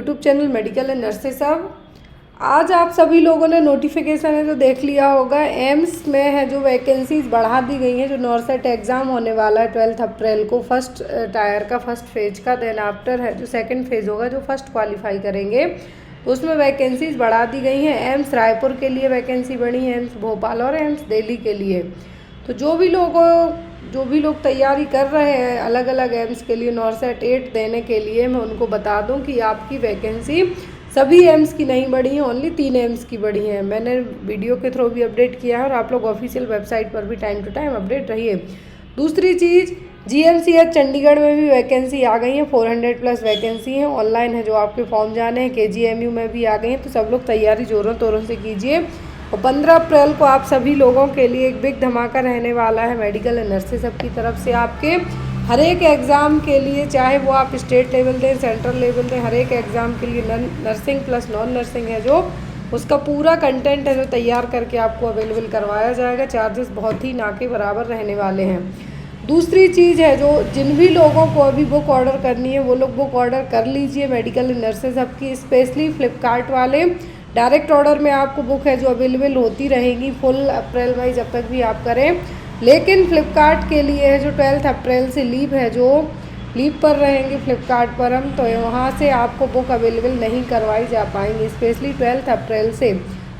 YouTube channel medical and nurses सब। आज आप सभी लोगों ने नोटिफिकेशन है जो देख लिया होगा, एम्स में है जो वैकेंसीज बढ़ा दी गई हैं। जो नॉर्सेट एग्ज़ाम होने वाला है 12 अप्रैल को, फर्स्ट टायर का फर्स्ट फेज का, देन आफ्टर है जो सेकंड फेज होगा जो फर्स्ट क्वालिफाई करेंगे, उसमें वैकेंसीज बढ़ा दी गई हैं। एम्स रायपुर के लिए वैकेंसी बढ़ी है, एम्स भोपाल और एम्स दिल्ली के लिए। तो जो भी लोग तैयारी कर रहे हैं अलग अलग एम्स के लिए, नॉर्सेट 8 देने के लिए, मैं उनको बता दूं कि आपकी वैकेंसी सभी एम्स की नहीं बढ़ी है, ओनली 3 एम्स की बढ़ी है। मैंने वीडियो के थ्रू भी अपडेट किया है और आप लोग ऑफिशियल वेबसाइट पर भी टाइम टू टाइम अपडेट रहिए। दूसरी चीज़, GMCH चंडीगढ़ में भी वैकेंसी आ गई है, 400+ वैकेंसी है। ऑनलाइन है जो आपके फॉर्म जाने हैं। KGMU में भी आ गई हैं। तो सब लोग तैयारी ज़ोरों तोरों से कीजिए। और 15 अप्रैल को आप सभी लोगों के लिए एक बिग धमाका रहने वाला है मेडिकल एंड नर्सेस सब की तरफ से। आपके हर एक एग्ज़ाम के लिए, चाहे वो आप स्टेट लेवल दें, सेंट्रल लेवल दें, हर एक एग्ज़ाम के लिए नर्सिंग प्लस नॉन नर्सिंग है जो उसका पूरा कंटेंट है जो तैयार करके आपको अवेलेबल करवाया जाएगा। चार्जेस बहुत ही ना के बराबर रहने वाले हैं। दूसरी चीज़ है जो जिन भी लोगों को अभी बुक ऑर्डर करनी है वो लोग बुक ऑर्डर कर लीजिए मेडिकल एंड नर्सेस सब की, स्पेशली फ्लिपकार्ट वाले। डायरेक्ट ऑर्डर में आपको बुक है जो अवेलेबल होती रहेगी फुल अप्रैल मई जब तक भी आप करें। लेकिन फ्लिपकार्ट के लिए है जो 12 अप्रैल से लीव है, जो लीव पर रहेंगे फ्लिपकार्ट पर हम, तो वहाँ से आपको बुक अवेलेबल नहीं करवाई जा पाएंगी, स्पेशली 12 अप्रैल से।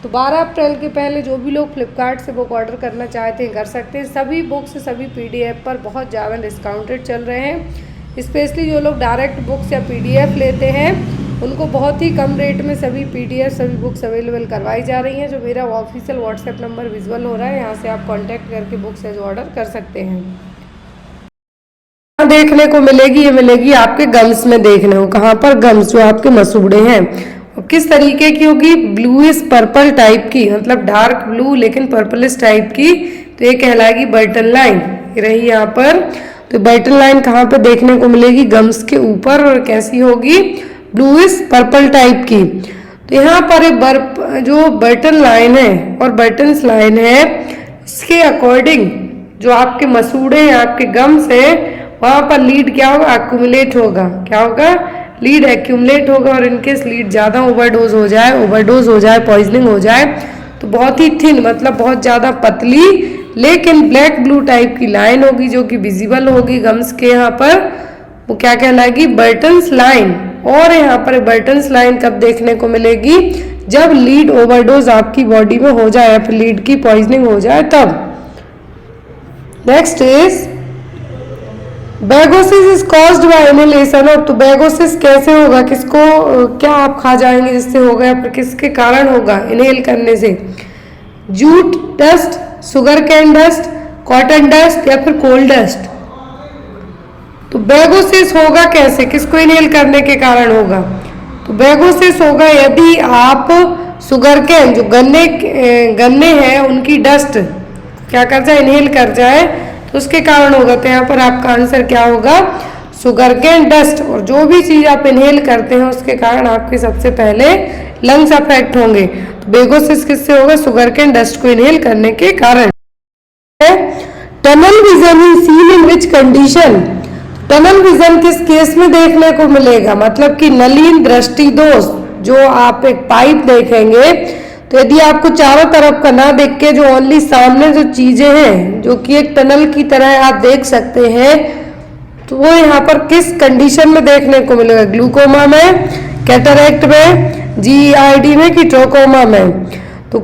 तो 12 अप्रैल के पहले जो भी लोग फ्लिपकार्ट से बुक ऑर्डर करना चाहते हैं कर सकते हैं। सभी बुक्स सभी PDF पर बहुत ज़्यादा डिस्काउंटेड चल रहे हैं। स्पेशली जो लोग डायरेक्ट बुक्स या PDF लेते हैं उनको बहुत ही कम रेट में सभी PDF सभी बुक्स अवेलेबल करवाई जा रही हैं। जो मेरा ऑफिशियल व्हाट्सएप नंबर विजुअल हो रहा है, यहाँ से आप कांटेक्ट करके बुक्स है जो ऑर्डर कर सकते हैं। देखने को मिलेगी, ये मिलेगी आपके गम्स में देखने को। कहाँ पर? गम्स, जो आपके मसूड़े हैं। और किस तरीके की होगी? ब्लूइश पर्पल टाइप की, मतलब डार्क ब्लू लेकिन पर्पलिश टाइप की। तो ये कहलाएगी बटन लाइन। ये रही यहाँ पर। तो बटन लाइन कहाँ पे देखने को मिलेगी? गम्स के ऊपर। और कैसी होगी? ब्लूइश पर्पल टाइप की। तो यहाँ पर एक जो बटन लाइन है और बटन्स लाइन है, इसके अकॉर्डिंग जो आपके मसूड़े हैं, आपके गम्स हैं, वहाँ पर लीड क्या होगा? एक्यूमुलेट होगा। क्या होगा? लीड एक्यूमुलेट होगा। और इनकेस लीड ज़्यादा ओवरडोज हो जाए, पॉइजनिंग हो जाए, तो बहुत ही थिन, मतलब बहुत ज़्यादा पतली लेकिन ब्लैक ब्लू टाइप की लाइन होगी जो कि विजिबल होगी गम्स के यहाँ पर। वो क्या कहलाएगी? Buttons line. और यहाँ पर बटन्स लाइन कब देखने को मिलेगी? जब लीड ओवरडोज आपकी बॉडी में हो जाए या फिर लीड की पॉइजनिंग हो जाए तब। Next is bagassosis is caused by inhalation of. तो बेगोसिस कैसे होगा? किसको क्या आप खा जाएंगे जिससे होगा, या फिर किसके कारण होगा इनहेल करने से? Jute dust, sugar cane dust, cotton dust या फिर कोल डस्ट। तो बेगोसिस होगा कैसे? किसको इनहेल करने के कारण होगा? तो बेगोसिस होगा यदि आप शुगर कैन, जो गन्ने हैं उनकी डस्ट क्या कर जाए? इनहेल कर जाए, तो उसके कारण होगा। तो यहाँ पर आपका आंसर क्या होगा? Sugar cane dust. और जो भी चीज़ आप इनहेल करते हैं उसके कारण आपके सबसे पहले लंग्स अफेक्ट होंगे। तो बेगोसिस किससे होगा? शुगर कैन डस्ट को इनहेल करने के कारण। Tunnel vision is seen in which condition? Tunnel vision किस केस में देखने को मिलेगा? मतलब कि नलीन दृष्टि दोष। जो आप एक पाइप देखेंगे तो यदि आपको चारों तरफ का ना देख के जो ओनली सामने जो चीजें हैं जो कि एक टनल की तरह आप देख सकते हैं, तो वो यहाँ पर किस कंडीशन में देखने को मिलेगा? ग्लूकोमा में, कैटरैक्ट में, GERD में कि ट्रोकोमा में? तो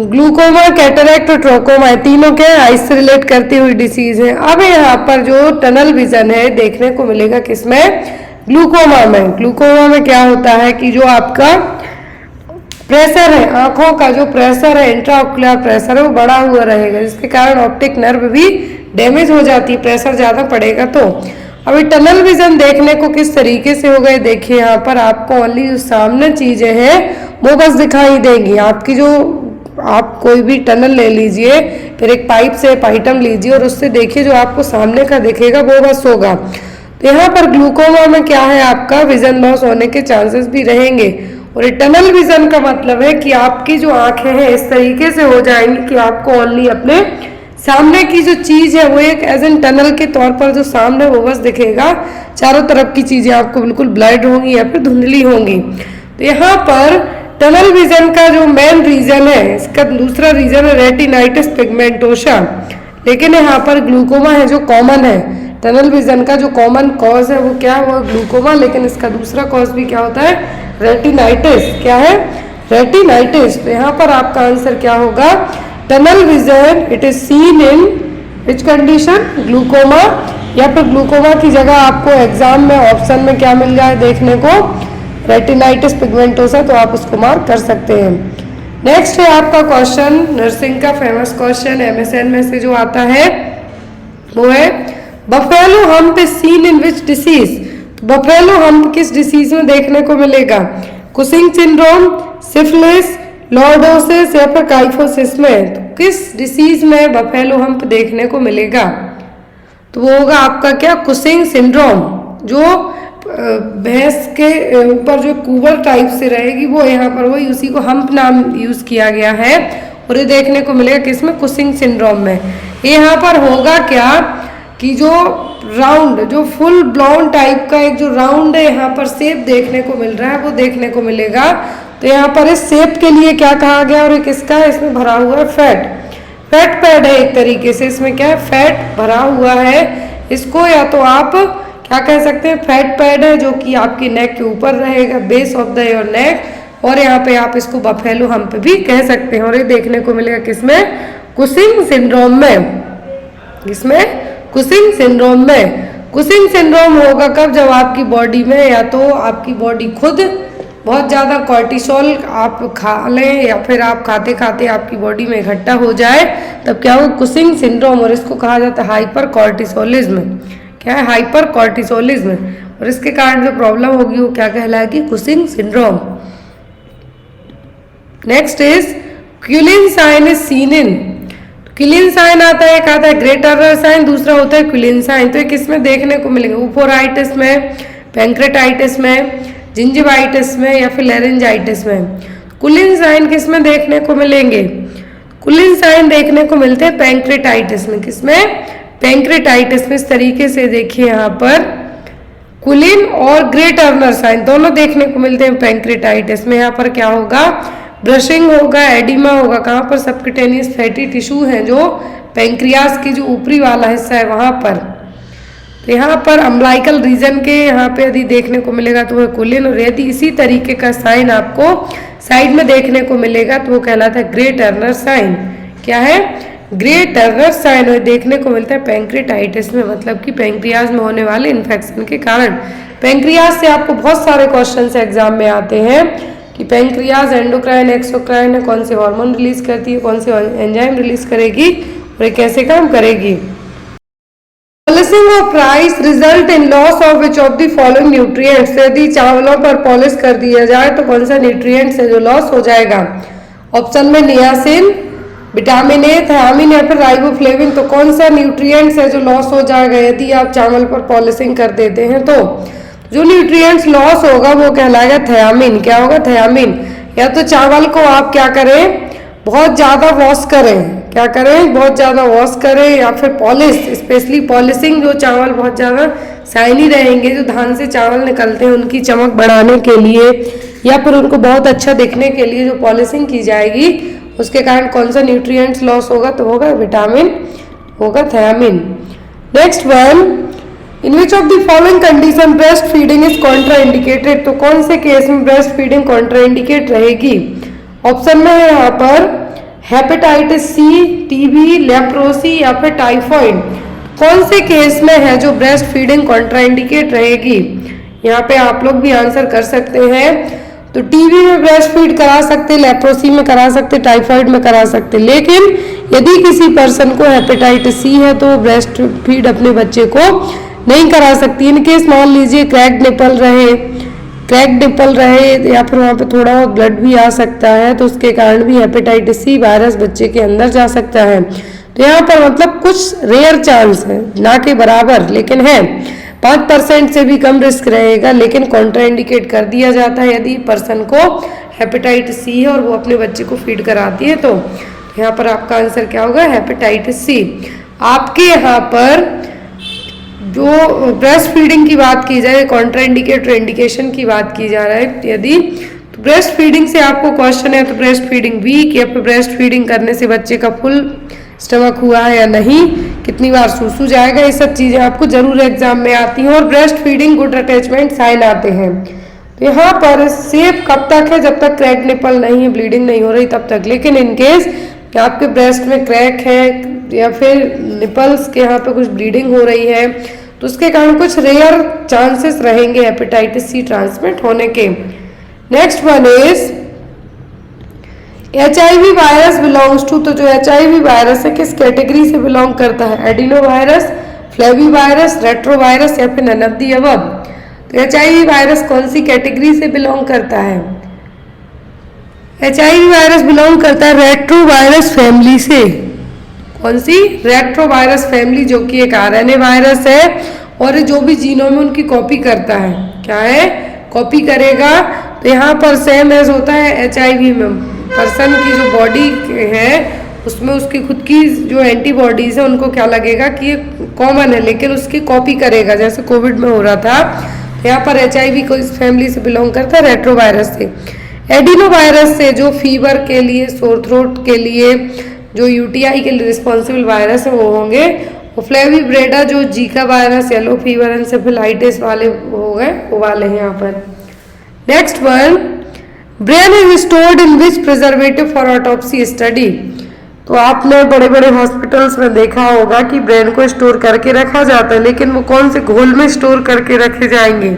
ग्लूकोमा, कैटरैक्ट और ट्रोकोमा तीनों के आइस से रिलेट करती हुई डिसीज है। अब यहाँ पर जो टनल विजन है देखने को मिलेगा किसमें? ग्लूकोमा में। ग्लूकोमा में क्या होता है कि जो आपका प्रेशर है, आंखों का जो प्रेशर है, इंट्राऑक्युलर प्रेशर है, वो बढ़ा हुआ रहेगा, जिसके कारण ऑप्टिक नर्व भी डैमेज हो जाती है, प्रेशर ज़्यादा पड़ेगा तो। अभी टनल विजन देखने को किस तरीके से हो गए? देखिए यहाँ पर आपको ओनली जो सामने चीज़ें हैं वो बस दिखाई देंगी। आपकी जो आप कोई भी टनल ले लीजिए, फिर एक पाइप से आइटम लीजिए और उससे देखिए जो आपको सामने का दिखेगा वो बस होगा। तो यहाँ पर ग्लूकोमा में क्या है? आपका विजन लॉस होने के चांसेस भी रहेंगे। और टनल विजन का मतलब है कि आपकी जो आंखें हैं इस तरीके से हो जाएंगी कि आपको ओनली अपने सामने की जो चीज है वो एक एज एन टनल के तौर पर जो सामने वो बस दिखेगा, चारों तरफ की चीजें आपको बिल्कुल ब्लर्ड होंगी या फिर धुंधली होंगी। तो यहाँ पर टनल विजन का जो मेन रीजन है, इसका दूसरा रीजन है रेटिनाइटिस पिगमेंटोसा, लेकिन यहाँ पर ग्लूकोमा है जो कॉमन है। टनल विजन का जो कॉमन कॉज है वो क्या है, वो ग्लूकोमा, लेकिन इसका दूसरा कॉज भी क्या होता है, रेटिनाइटिस। क्या है, रेटिनाइटिस। तो यहाँ पर आपका आंसर क्या होगा, tunnel vision it is seen in which condition, glaucoma, या फिर ग्लूकोमा की जगह आपको एग्जाम में ऑप्शन में क्या मिल गया है देखने को, रेटिनाइटिस पिगमेंटोसा, तो आप उसको मार्क कर सकते हैं। नेक्स्ट है आपका क्वेश्चन, नर्सिंग का फेमस क्वेश्चन MSN में से जो आता है वो है buffalo hump is seen in which disease. Buffalo hump किस डिसीज में देखने को मिलेगा, कुशिंग सिंड्रोम, सिफिलिस, लॉर्डोसिस या फिर काइफोसिस में। तो किस डिसीज में बफेलो हम्प देखने को मिलेगा, तो वो होगा आपका क्या, कुशिंग सिंड्रोम। जो भैंस के ऊपर जो कुबर टाइप से रहेगी वो यहाँ पर वही, उसी को हम्प नाम यूज किया गया है, और ये देखने को मिलेगा किसमें, कुशिंग सिंड्रोम में। ये यहाँ पर होगा क्या कि जो राउंड, जो फुल ब्लाउन टाइप का एक जो राउंड है यहाँ पर शेप देखने को मिल रहा है वो देखने को मिलेगा। तो यहाँ पर इस शेप के लिए क्या कहा गया, और ये किसका है, इसमें भरा हुआ है फैट, फैट पैड है एक तरीके से, इसमें क्या है, फैट भरा हुआ है। इसको या तो आप क्या कह सकते हैं, फैट पैड है जो कि आपकी नेक के ऊपर रहेगा, base of the your neck, और यहाँ पे आप इसको बफेलो हम्प भी कह सकते हैं। और ये देखने को मिलेगा किसमें, कुशिंग सिंड्रोम में। किसमें, कुशिंग सिंड्रोम में। कुशिंग सिंड्रोम होगा कब, जब आपकी बॉडी में या तो आपकी बॉडी खुद बहुत ज़्यादा कॉर्टिसोल आप खा लें या फिर आप खाते खाते आपकी बॉडी में इकट्ठा हो जाए, तब क्या हो, कुशिंग सिंड्रोम। और इसको कहा जाता है हाइपर कॉर्टिसोलिज्म। क्या है, हाइपर कॉर्टिसोलिज्म। और इसके कारण जो प्रॉब्लम होगी वो क्या कहलाएगी, Cushing syndrome. Next is Cullen sign is seen in. Cullen sign आता है, एक आता है ग्रे टर्नर साइन, दूसरा होता है क्विलिन साइन। तो ये किसमें देखने को मिलेगा, ऊफोराइटिस में, पैंक्रेटाइटिस में, जिंजिवाइटिस में या फिर लेरेंजाइटिस में। क्विलिन साइन किस में देखने को मिलेंगे, क्विलिन साइन देखने को मिलते हैं पैंक्रेटाइटिस में। किसमें, पैंक्रेटाइटिस में। इस तरीके से देखिए यहाँ पर क्विलिन और ग्रे टर्नर साइन दोनों देखने को मिलते हैं पैंक्रेटाइटिस में। यहाँ पर क्या होगा, ब्रशिंग होगा, एडिमा होगा, कहाँ पर, सबक्यूटेनियस फैटी टिश्यू है जो पैंक्रियास की जो ऊपरी वाला हिस्सा है वहाँ पर। तो यहाँ पर अम्लाइकल रीजन के यहाँ पे यदि देखने को मिलेगा तो वह क्विलिन, और यदि इसी तरीके का साइन आपको साइड में देखने को मिलेगा तो वो कहलाता है ग्रे टर्नर साइन। क्या है, ग्रे टर्नर साइन, और देखने को मिलता है पैंक्रेटाइटिस में, मतलब कि पैंक्रियाज में होने वाले इन्फेक्शन के कारण। पैंक्रियाज से आपको बहुत सारे क्वेश्चन एग्जाम में आते हैं कि पैंक्रियाज एंडोक्राइन एक्सोक्राइन है, कौन से हार्मोन रिलीज करती है, कौन से एंजाइम रिलीज करेगी और ये कैसे काम करेगी। Polishing of rice result in loss of which of the following nutrients. यदि चावलों पर पॉलिश कर दिया जाए तो कौन सा न्यूट्रिएंट्स है जो लॉस हो जाएगा। ऑप्शन में नियासिन, विटामिन ए, थायामिन या फिर राइबोफ्लेविन। तो कौन सा न्यूट्रिएंट्स है जो लॉस हो जाएगा यदि आप चावल पर पॉलिशिंग कर देते हैं। तो जो न्यूट्रिएंट्स लॉस होगा वो कहलाएगा थायामिन। क्या होगा, थायामिन। या तो चावल को आप क्या करें, बहुत ज़्यादा वॉश करें, क्या करें, बहुत ज़्यादा वॉश करें, या फिर पॉलिश, स्पेशली पॉलिशिंग, जो चावल बहुत ज़्यादा शाइनी रहेंगे, जो धान से चावल निकलते हैं उनकी चमक बढ़ाने के लिए या फिर उनको बहुत अच्छा दिखने के लिए जो पॉलिशिंग की जाएगी उसके कारण कौन सा न्यूट्रिएंट्स लॉस होगा, तो होगा विटामिन, होगा thiamine. Next one, in which of the following condition breast feeding is Contra indicated. तो कौन से केस में ब्रेस्ट फीडिंग कॉन्ट्रा इंडिकेट रहेगी। ऑप्शन में है यहाँ पर हेपेटाइटिस सी, टीबी, लेप्रोसी या फिर टाइफॉइड। कौन से केस में है जो ब्रेस्ट फीडिंग कॉन्ट्राइंडिकेट रहेगी। यहाँ पे आप लोग भी आंसर कर सकते हैं। तो टीबी में ब्रेस्ट फीड करा सकते, लेप्रोसी में करा सकते, टाइफाइड में करा सकते, लेकिन यदि किसी पर्सन को हेपेटाइटिस सी है तो ब्रेस्ट फीड अपने बच्चे को नहीं करा सकती। इनकेस मान लीजिए क्रैक्ड निपल रहे या फिर वहाँ पे थोड़ा बहुत ब्लड भी आ सकता है तो उसके कारण भी हेपेटाइटिस सी वायरस बच्चे के अंदर जा सकता है। तो यहाँ पर मतलब कुछ रेयर चांस है, ना के बराबर लेकिन है, 5% से भी कम रिस्क रहेगा, लेकिन कॉन्ट्राइंडिकेट कर दिया जाता है यदि पर्सन को हेपेटाइटिस सी है और वो अपने बच्चे को फीड कराती है। तो यहाँ पर आपका आंसर क्या होगा? Hepatitis C. आपके यहाँ पर जो ब्रेस्ट फीडिंग की बात की जाए, कॉन्ट्राइंडिकेट और इंडिकेशन की बात की जा रहा है यदि, तो ब्रेस्ट फीडिंग से आपको क्वेश्चन है तो ब्रेस्ट फीडिंग वीक या फिर ब्रेस्ट फीडिंग करने से बच्चे का फुल स्टमक हुआ है या नहीं, कितनी बार सूसू जाएगा, ये सब चीज़ें आपको जरूर एग्जाम में आती हैं। और breast feeding good attachment sign आते हैं। तो यहाँ पर सेफ कब तक है? जब तक क्रैक निपल नहीं है, ब्लीडिंग नहीं हो रही तब तक। लेकिन इनकेस आपके ब्रेस्ट में क्रैक है या फिर निपल्स के यहाँ पे कुछ ब्लीडिंग हो रही है तो उसके कारण कुछ रेयर चांसेस रहेंगे हेपेटाइटिस सी ट्रांसमिट होने के। Next one is HIV virus belongs to, तो जो HIV वायरस है किस कैटेगरी से बिलोंग करता है? Adeno virus, flavi virus, retro virus या फिर नन ऑफ द अबव। तो HIV वायरस कौन सी कैटेगरी से बिलोंग करता है? HIV वायरस बिलोंग करता है रेट्रो वायरस फैमिली से। कौन सी? रेट्रो वायरस फैमिली, जो कि एक RNA वायरस है और जो भी जीनों में उनकी कॉपी करता है। क्या है? कॉपी करेगा। तो यहाँ पर सेम एज होता है HIV में, पर्सन की जो बॉडी है उसमें उसकी खुद की जो एंटीबॉडीज है उनको क्या लगेगा कि ये कॉमन है, लेकिन उसकी कॉपी करेगा, जैसे कोविड में हो रहा था। यहाँ पर HIV को इस फैमिली से बिलोंग करता है, रेट्रो वायरस से। एडिनो वायरस से जो फीवर के लिए, सोर थ्रोट के लिए, जो UTI के लिए रिस्पॉन्सिबल वायरस है वो होंगे। और फ्लेवी ब्रेडा जो Zika virus, yellow fever, encephalitis वाले हो गए, वो वाले हैं यहाँ पर। Next one, brain is stored in which preservative for autopsy study. तो आपने बड़े बड़े हॉस्पिटल्स में देखा होगा कि ब्रेन को स्टोर करके रखा जाता है, लेकिन वो कौन से घोल में स्टोर करके रखे जाएंगे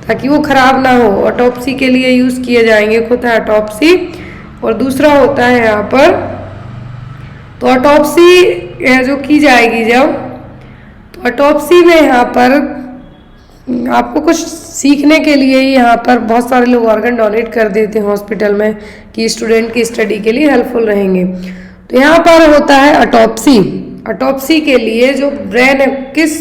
ताकि वो खराब ना हो, ऑटोप्सी के लिए यूज किए जाएंगे। एक होता है ऑटोप्सी और दूसरा होता है यहाँ पर, तो ऑटोप्सी जो की जाएगी जब, तो ऑटोप्सी में यहाँ पर आपको कुछ सीखने के लिए यहाँ पर बहुत सारे लोग ऑर्गन डोनेट कर देते हैं हॉस्पिटल में कि स्टूडेंट की स्टडी के लिए हेल्पफुल रहेंगे। तो यहाँ पर होता है ऑटोप्सी। ऑटोप्सी के लिए जो ब्रेन है किस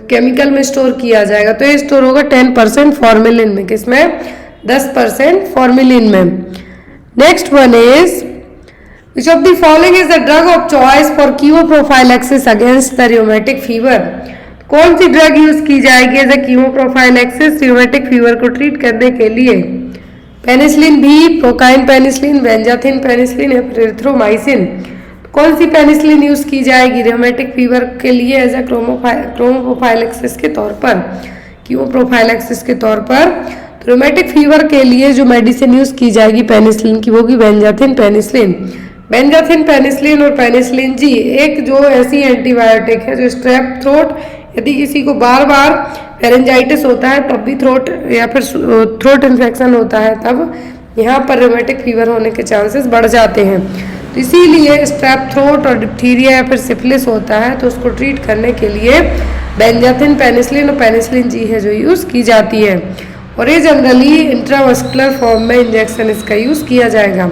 केमिकल में स्टोर किया जाएगा? तो ये स्टोर होगा 10% फॉर्मेलिन में। किसमें? 10% फॉर्मेलिन में। Next one is which of the following is the drug of choice for chemoprophylaxis against the rheumatic fever. कौन सी ड्रग यूज की जाएगी as a chemoprophylaxis rheumatic fever को ट्रीट करने के लिए? पेनिसिलिन भी, प्रोकाइन पेनिसिलिन, बेंजाथिन पेनिसिलिन या एरिथ्रोमाइसिन। कौन सी पेनिसिलिन यूज की जाएगी रियोमेटिक फीवर के लिए एज ए क्रोमोप्रोफाइलैक्सिस के तौर पर, कीमोप्रोफाइलैक्सिस के तौर पर? तो रियोमेटिक फीवर के लिए जो मेडिसिन यूज की जाएगी पेनिसिलिन की, वो होगी बेंजाथिन पेनिसिलिन। बेंजाथिन पेनिसिलिन और पेनिसिलिन जी एक जो ऐसी एंटीबायोटिक है जो स्ट्रेप थ्रोट, यदि किसी को बार बार फेरेंजाइटिस होता है तब भी थ्रोट या फिर थ्रोट इन्फेक्शन होता है तब यहाँ पर रियोमेटिक फीवर होने के चांसेस बढ़ जाते हैं। तो इसीलिए स्ट्रेप थ्रोट और डिप्थीरिया या फिर सिफिलिस होता है तो उसको ट्रीट करने के लिए बेंजाथिन पेनिसिलिन और पेनिसिलिन जी है जो यूज़ की जाती है। और ये जनरली इंट्रामस्कुलर फॉर्म में इंजेक्शन इसका यूज़ किया जाएगा।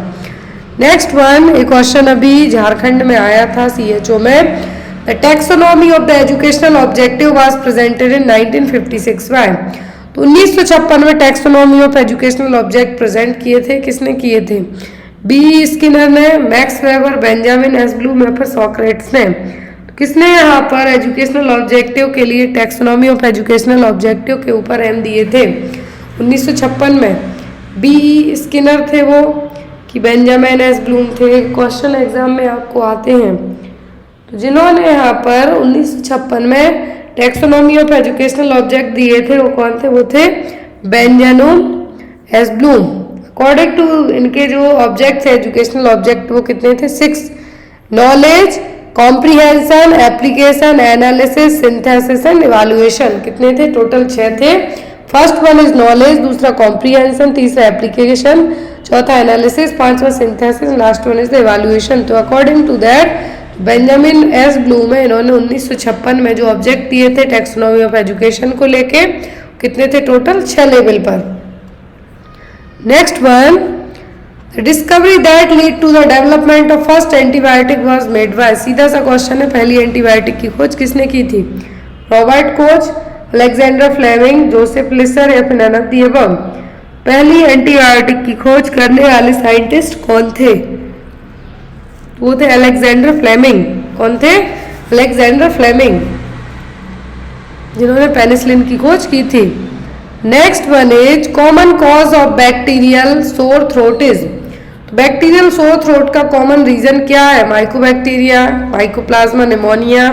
नेक्स्ट वन, एक क्वेश्चन अभी झारखंड में आया था CHO में। The taxonomy of the educational objective was presented in 1956 by. तो 1956 में taxonomy of educational object present किए थे। किसने किए थे? B. स्किनर ने, Max Weber, Benjamin S Bloom या फिर सॉक्रेट्स ने। तो किसने यहाँ पर एजुकेशनल ऑब्जेक्टिव के लिए टैक्सोनॉमी ऑफ एजुकेशनल ऑब्जेक्टिव के ऊपर M दिए थे 1956 में? B. स्किनर थे वो कि बेंजामिन एस ब्लूम थे? क्वेश्चन एग्जाम में आपको आते हैं। तो जिन्होंने यहाँ पर 1956 में टैक्सोनॉमी ऑफ एजुकेशनल ऑब्जेक्ट दिए थे वो कौन थे? वो थे Benjamin S Bloom. According to इनके जो ऑब्जेक्ट थे एजुकेशनल ऑब्जेक्ट वो कितने थे? 6। Knowledge, comprehension, application, analysis, synthesis and evaluation. कितने थे? टोटल 6 थे। फर्स्ट वन इज नॉलेज, दूसरा कॉम्प्रिहेंशन, तीसरा एप्लीकेशन, चौथा एनालिसिस, पांचवा synthesis, last one is the evaluation. तो according to that Benjamin S Bloom है, इन्होंने 1956 में जो ऑब्जेक्ट दिए थे टैक्सोनॉमी ऑफ एजुकेशन को लेके कितने थे? टोटल 6 लेवल पर। Next one, discovery that lead to the development of first antibiotic was made by. सीधा सा क्वेश्चन है, पहली एंटीबायोटिक की खोज किसने की थी? Robert Koch, Alexander Fleming, Joseph Lister या फिर नन ऑफ द अबव। पहली एंटीबायोटिक की खोज करने वाले साइंटिस्ट कौन थे? वो थे अलेक्जेंडर फ्लेमिंग। कौन थे? अलेक्जेंडर फ्लेमिंग, जिन्होंने पेनिसिलिन की खोज की थी। Next one is common cause of bacterial sore throat is. Bacterial sore throat का कॉमन रीजन क्या है? Mycobacteria, mycoplasma pneumonia,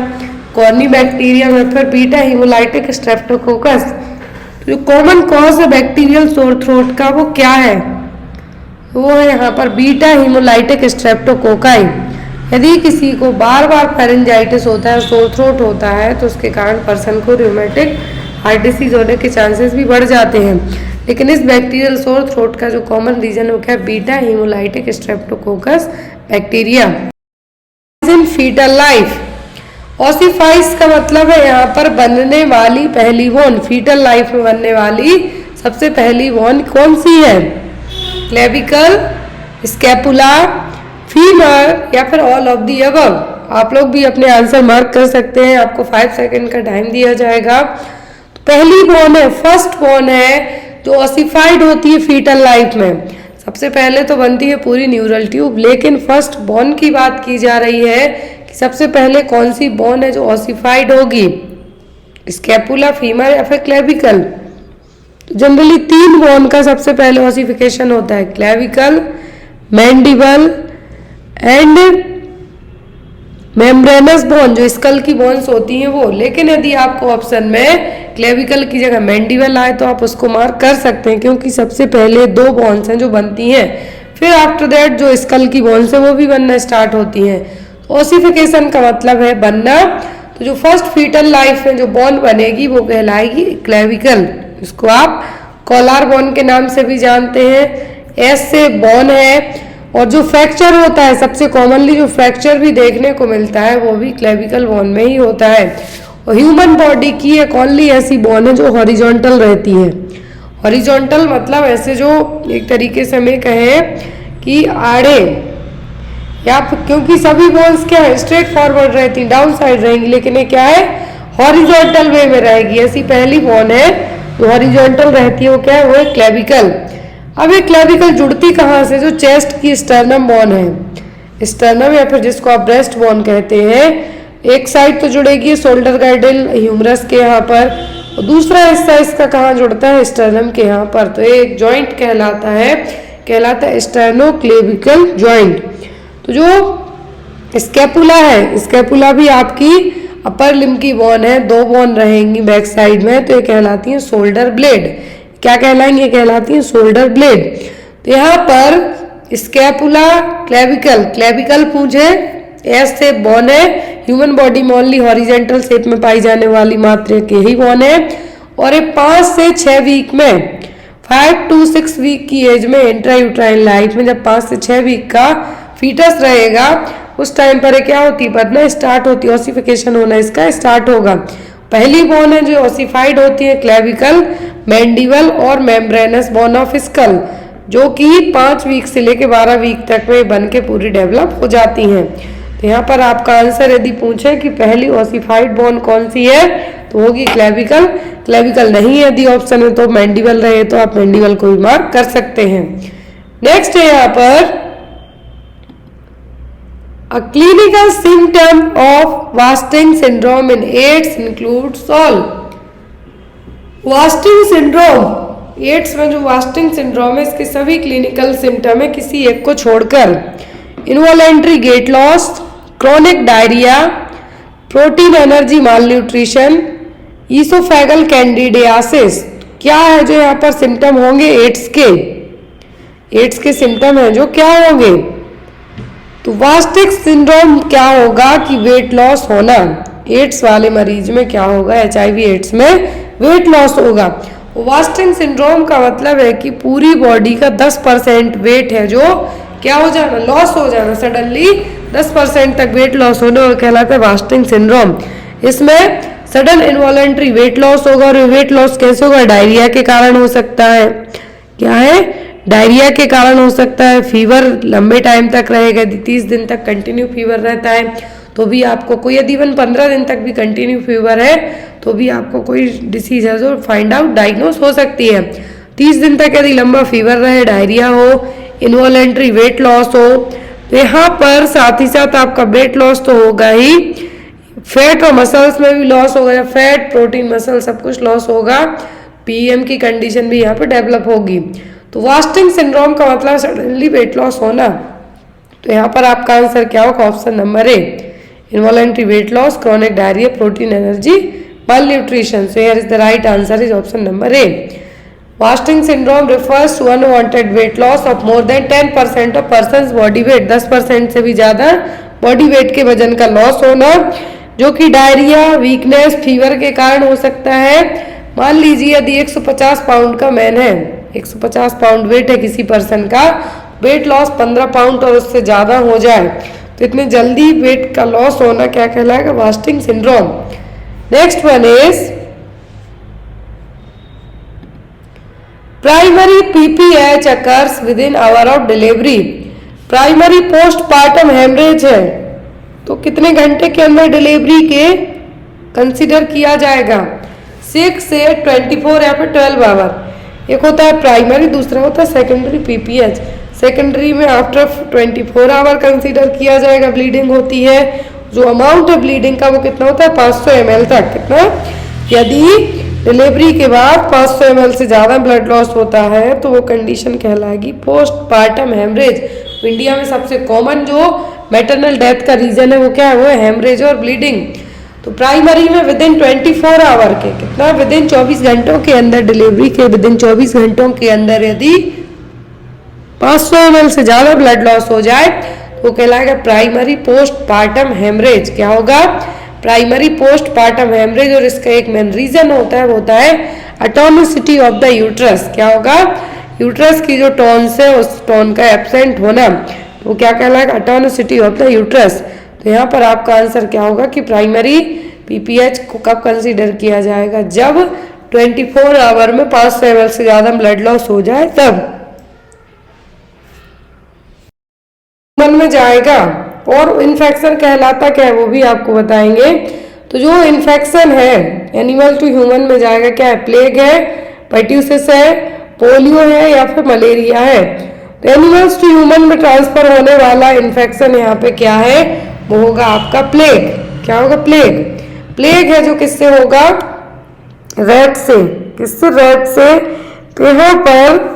corny bacteria या फिर बीटा हीमोलाइटिक स्ट्रेप्टोकोकस। तो जो कॉमन कॉज है बैक्टीरियल सोर थ्रोट का वो क्या है? वो है यहाँ पर बीटा हीमोलाइटिक स्ट्रेप्टोकोकाई। यदि किसी को बार बार फेरेंजाइटिस होता है, सोर थ्रोट होता है, तो उसके कारण पर्सन को रूमेटिक हार्ट डिसीज होने के चांसेस भी बढ़ जाते हैं। लेकिन इस बैक्टीरियल सोर थ्रोट का जो कॉमन रीजन हो क्या? Beta haemolytic streptococcus bacteria. In foetal life, ossifies का मतलब है यहाँ पर बनने वाली पहली बोन। फीटल लाइफ में बनने वाली सबसे पहली बोन कौन सी है? क्लेविकल, स्कैपुला, फीमर या फिर ऑल ऑफ दी अबव। आप लोग भी अपने आंसर मार्क कर सकते हैं, आपको 5 सेकंड का टाइम दिया जाएगा। तो पहली बोन है, फर्स्ट बोन है जो ऑसिफाइड होती है फीटल लाइफ में। सबसे पहले तो बनती है पूरी न्यूरल ट्यूब, लेकिन फर्स्ट बोन की बात की जा रही है कि सबसे पहले कौन सी बोन है जो ऑसिफाइड होगी? स्कैपुला, फीमर या फिर क्लेविकल। जनरली 3 बोन का सबसे पहले ऑसिफिकेशन होता है, clavicle, mandible and membranes bone, जो स्कल की बोन्स होती हैं वो। लेकिन यदि आपको ऑप्शन में क्लेविकल की जगह मैंडिबल आए तो आप उसको मार्क कर सकते हैं, क्योंकि सबसे पहले 2 बोन्स हैं जो बनती हैं, फिर आफ्टर दैट जो स्कल की बोन्स है वो भी बनना स्टार्ट होती हैं। ऑसिफिकेशन का मतलब है बनना। तो जो फर्स्ट फीटल लाइफ में जो बोन बनेगी वो कहलाएगी क्लेविकल। इसको आप कॉलर बोन के नाम से भी जानते हैं। एस से बोन है, और जो फ्रैक्चर होता है सबसे कॉमनली जो फ्रैक्चर भी देखने को मिलता है वो भी क्लेविकल बोन में ही होता है। और ह्यूमन बॉडी की एक ओनली ऐसी बोन है जो हॉरिजॉन्टल रहती है। हॉरिजॉन्टल मतलब ऐसे जो एक तरीके से हमें कहें कि आड़े, या क्योंकि सभी बोन्स क्या है? स्ट्रेट फॉरवर्ड रहती हैं, डाउन साइड रहेंगी, लेकिन ये क्या है? हॉरिजॉन्टल वे में रहेगी। ऐसी पहली बोन है जो हॉरिजॉन्टल रहती है, वो क्या है? वो है क्लेविकल। अब ये क्लेविकल जुड़ती कहाँ से? जो चेस्ट की स्टर्नम बोन है, स्टर्नम या फिर जिसको आप ब्रेस्ट बोन कहते हैं, एक साइड तो जुड़ेगी शोल्डर गाइडल ह्यूमरस के यहाँ पर, और दूसरा हिस्सा इसका कहाँ जुड़ता है? स्टर्नम के यहाँ पर। तो ये एक जॉइंट कहलाता है स्टर्नोक्लेविकल जॉइंट। तो जो स्कैपुला है, स्कैपुला भी आपकी अपर लिम्ब की बोन है, 2 बोन रहेंगी बैक साइड में, तो ये कहलाती है शोल्डर ब्लेड। क्या कहलाएंगे? कहलाती है शोल्डर ब्लेड। तो यहाँ पर स्कैपुला, क्लेविकल, क्लेविकल पूछे, एस से बोन है, ह्यूमन बॉडी में ओनली हॉरिजेंटल शेप में पाई जाने वाली मात्र के ही बोन है, और ये 5 से 6 वीक में, 5 to 6 वीक की एज में इंट्रायूट्राइन लाइफ में, जब 5 से 6 वीक का फीटस रहेगा उस टाइम पर क्या होती है? बनना स्टार्ट होती है, ऑसिफिकेशन होना इसका स्टार्ट होगा। पहली बोन है जो ऑसिफाइड होती है क्लेविकल, मैंडिबल और मेम्ब्रेनस बोन ऑफ स्कल, जो कि 5 वीक से लेके 12 वीक तक में बन के पूरी डेवलप हो जाती हैं। तो यहाँ पर आपका आंसर यदि पूछे कि पहली ऑसिफाइड बोन कौन सी है तो होगी क्लेविकल। क्लेविकल नहीं है यदि ऑप्शन में तो मैंडिबल रहे तो आप मैंडिबल को भी मार्क कर सकते हैं। नेक्स्ट है यहाँ पर A clinical symptom of Wasting syndrome in AIDS includes all. Wasting syndrome, AIDS में जो वास्टिंग सिंड्रोम है इसके सभी क्लिनिकल सिम्टम है किसी एक को छोड़कर। Involuntary weight loss, chronic diarrhoea, protein energy malnutrition, oesophageal candidiasis. क्या है जो यहाँ पर सिम्टम होंगे एड्स के? एड्स के सिम्टम है जो क्या होंगे? तो वास्टिक सिंड्रोम क्या होगा कि वेट लॉस होना। एड्स वाले मरीज में क्या होगा? HIV एड्स में वेट लॉस होगा। वास्टिंग सिंड्रोम का मतलब है कि पूरी बॉडी का 10% वेट है जो क्या हो जाना? लॉस हो जाना। सडनली 10% तक वेट लॉस होना वो कहलाता है वास्टिंग सिंड्रोम। इसमें सडन इनवॉलेंट्री वेट लॉस होगा, और वेट लॉस कैसे होगा? डायरिया के कारण हो सकता है। क्या है? डायरिया के कारण हो सकता है। फीवर लंबे टाइम तक रहेगा, यदि 30 दिन तक कंटिन्यू फीवर रहता है तो भी आपको कोई, यदि इवन 15 दिन तक भी कंटिन्यू फीवर है तो भी आपको कोई डिसीज है जो फाइंड आउट डायग्नोस हो सकती है। 30 दिन तक यदि लंबा फीवर रहे, डायरिया हो, इनवॉलेंट्री वेट लॉस हो, तो यहाँ पर साथ ही साथ आपका वेट लॉस तो होगा ही, फैट और मसल्स में भी लॉस होगा, फैट प्रोटीन मसल सब कुछ लॉस होगा, पीएम की कंडीशन भी यहाँ पे डेवलप होगी। तो वास्टिंग सिंड्रोम का मतलब सडनली वेट लॉस होना। तो यहाँ पर आपका आंसर क्या होगा? Option number A, involuntary weight loss, chronic diarrhoea, protein energy, malnutrition. So here is the right answer is option number A. Wasting syndrome refers to unwanted weight loss of more than 10% of person's body weight. 10% से भी ज़्यादा body weight के वजन का loss होना, जो कि diarrhoea, weakness, fever के कारण हो सकता है। मान लीजिए यदि 150 पाउंड का मैन है, 150 पाउंड वेट है किसी पर्सन का, वेट लॉस 15 पाउंड और उससे ज़्यादा हो जाए, तो इतने जल्दी वेट का लॉस होना क्या कहलाएगा? Wasting syndrome. Next one is primary PPH occurs within hour of delivery. Primary postpartum haemorrhage है तो कितने घंटे के अंदर डिलीवरी के कंसीडर किया जाएगा? 6 से 24 या फिर 12 आवर। एक होता है प्राइमरी, दूसरा होता है सेकेंडरी पीपीएच। सेकेंडरी में आफ्टर 24 आवर कंसीडर किया जाएगा, ब्लीडिंग होती है। जो अमाउंट है ब्लीडिंग का वो कितना होता है? 500 ml तक। कितना? यदि डिलीवरी के बाद 500 ml से ज़्यादा ब्लड लॉस होता है तो वो कंडीशन कहलाएगी पोस्टपार्टम हेमरेज। इंडिया में सबसे कॉमन जो मैटरनल डेथ का रीजन है वो क्या है? वो है हेमरेज और ब्लीडिंग। तो प्राइमरी में विद इन 24 आवर के, कितना? विद इन 24 घंटों के अंदर, डिलीवरी के विद इन 24 घंटों के अंदर यदि 500 ml से ज़्यादा ब्लड लॉस हो जाए वो कहलाएगा प्राइमरी पोस्टपार्टम हेमरेज। क्या होगा? Primary postpartum haemorrhage. और इसका एक मेन रीजन होता है वो होता है एटॉमिसिटी ऑफ द यूट्रस। क्या होगा? यूट्रस की जो टोन्स है उस टोन का एब्सेंट होना, वो क्या कहलाएगा? Atomicity of the uterus. तो यहाँ पर आपका आंसर क्या होगा कि प्राइमरी पीपीएच को कब कंसीडर किया जाएगा? जब 24 आवर में 500 ml से ज़्यादा ब्लड लॉस हो जाए तब मन में जाएगा। और इन्फेक्शन कहलाता क्या है वो भी आपको बताएंगे। तो जो इन्फेक्शन है एनिमल टू ह्यूमन में जाएगा क्या है? प्लेग है, पर्ट्यूसिस है, पोलियो है या फिर मलेरिया है। तो एनिमल्स टू ह्यूमन में ट्रांसफर होने वाला इन्फेक्शन यहाँ पे क्या है? वो होगा आपका प्लेग। क्या होगा? प्लेग। प्लेग है जो किससे होगा? रैट से। किससे? रैट से। तो यहाँ पर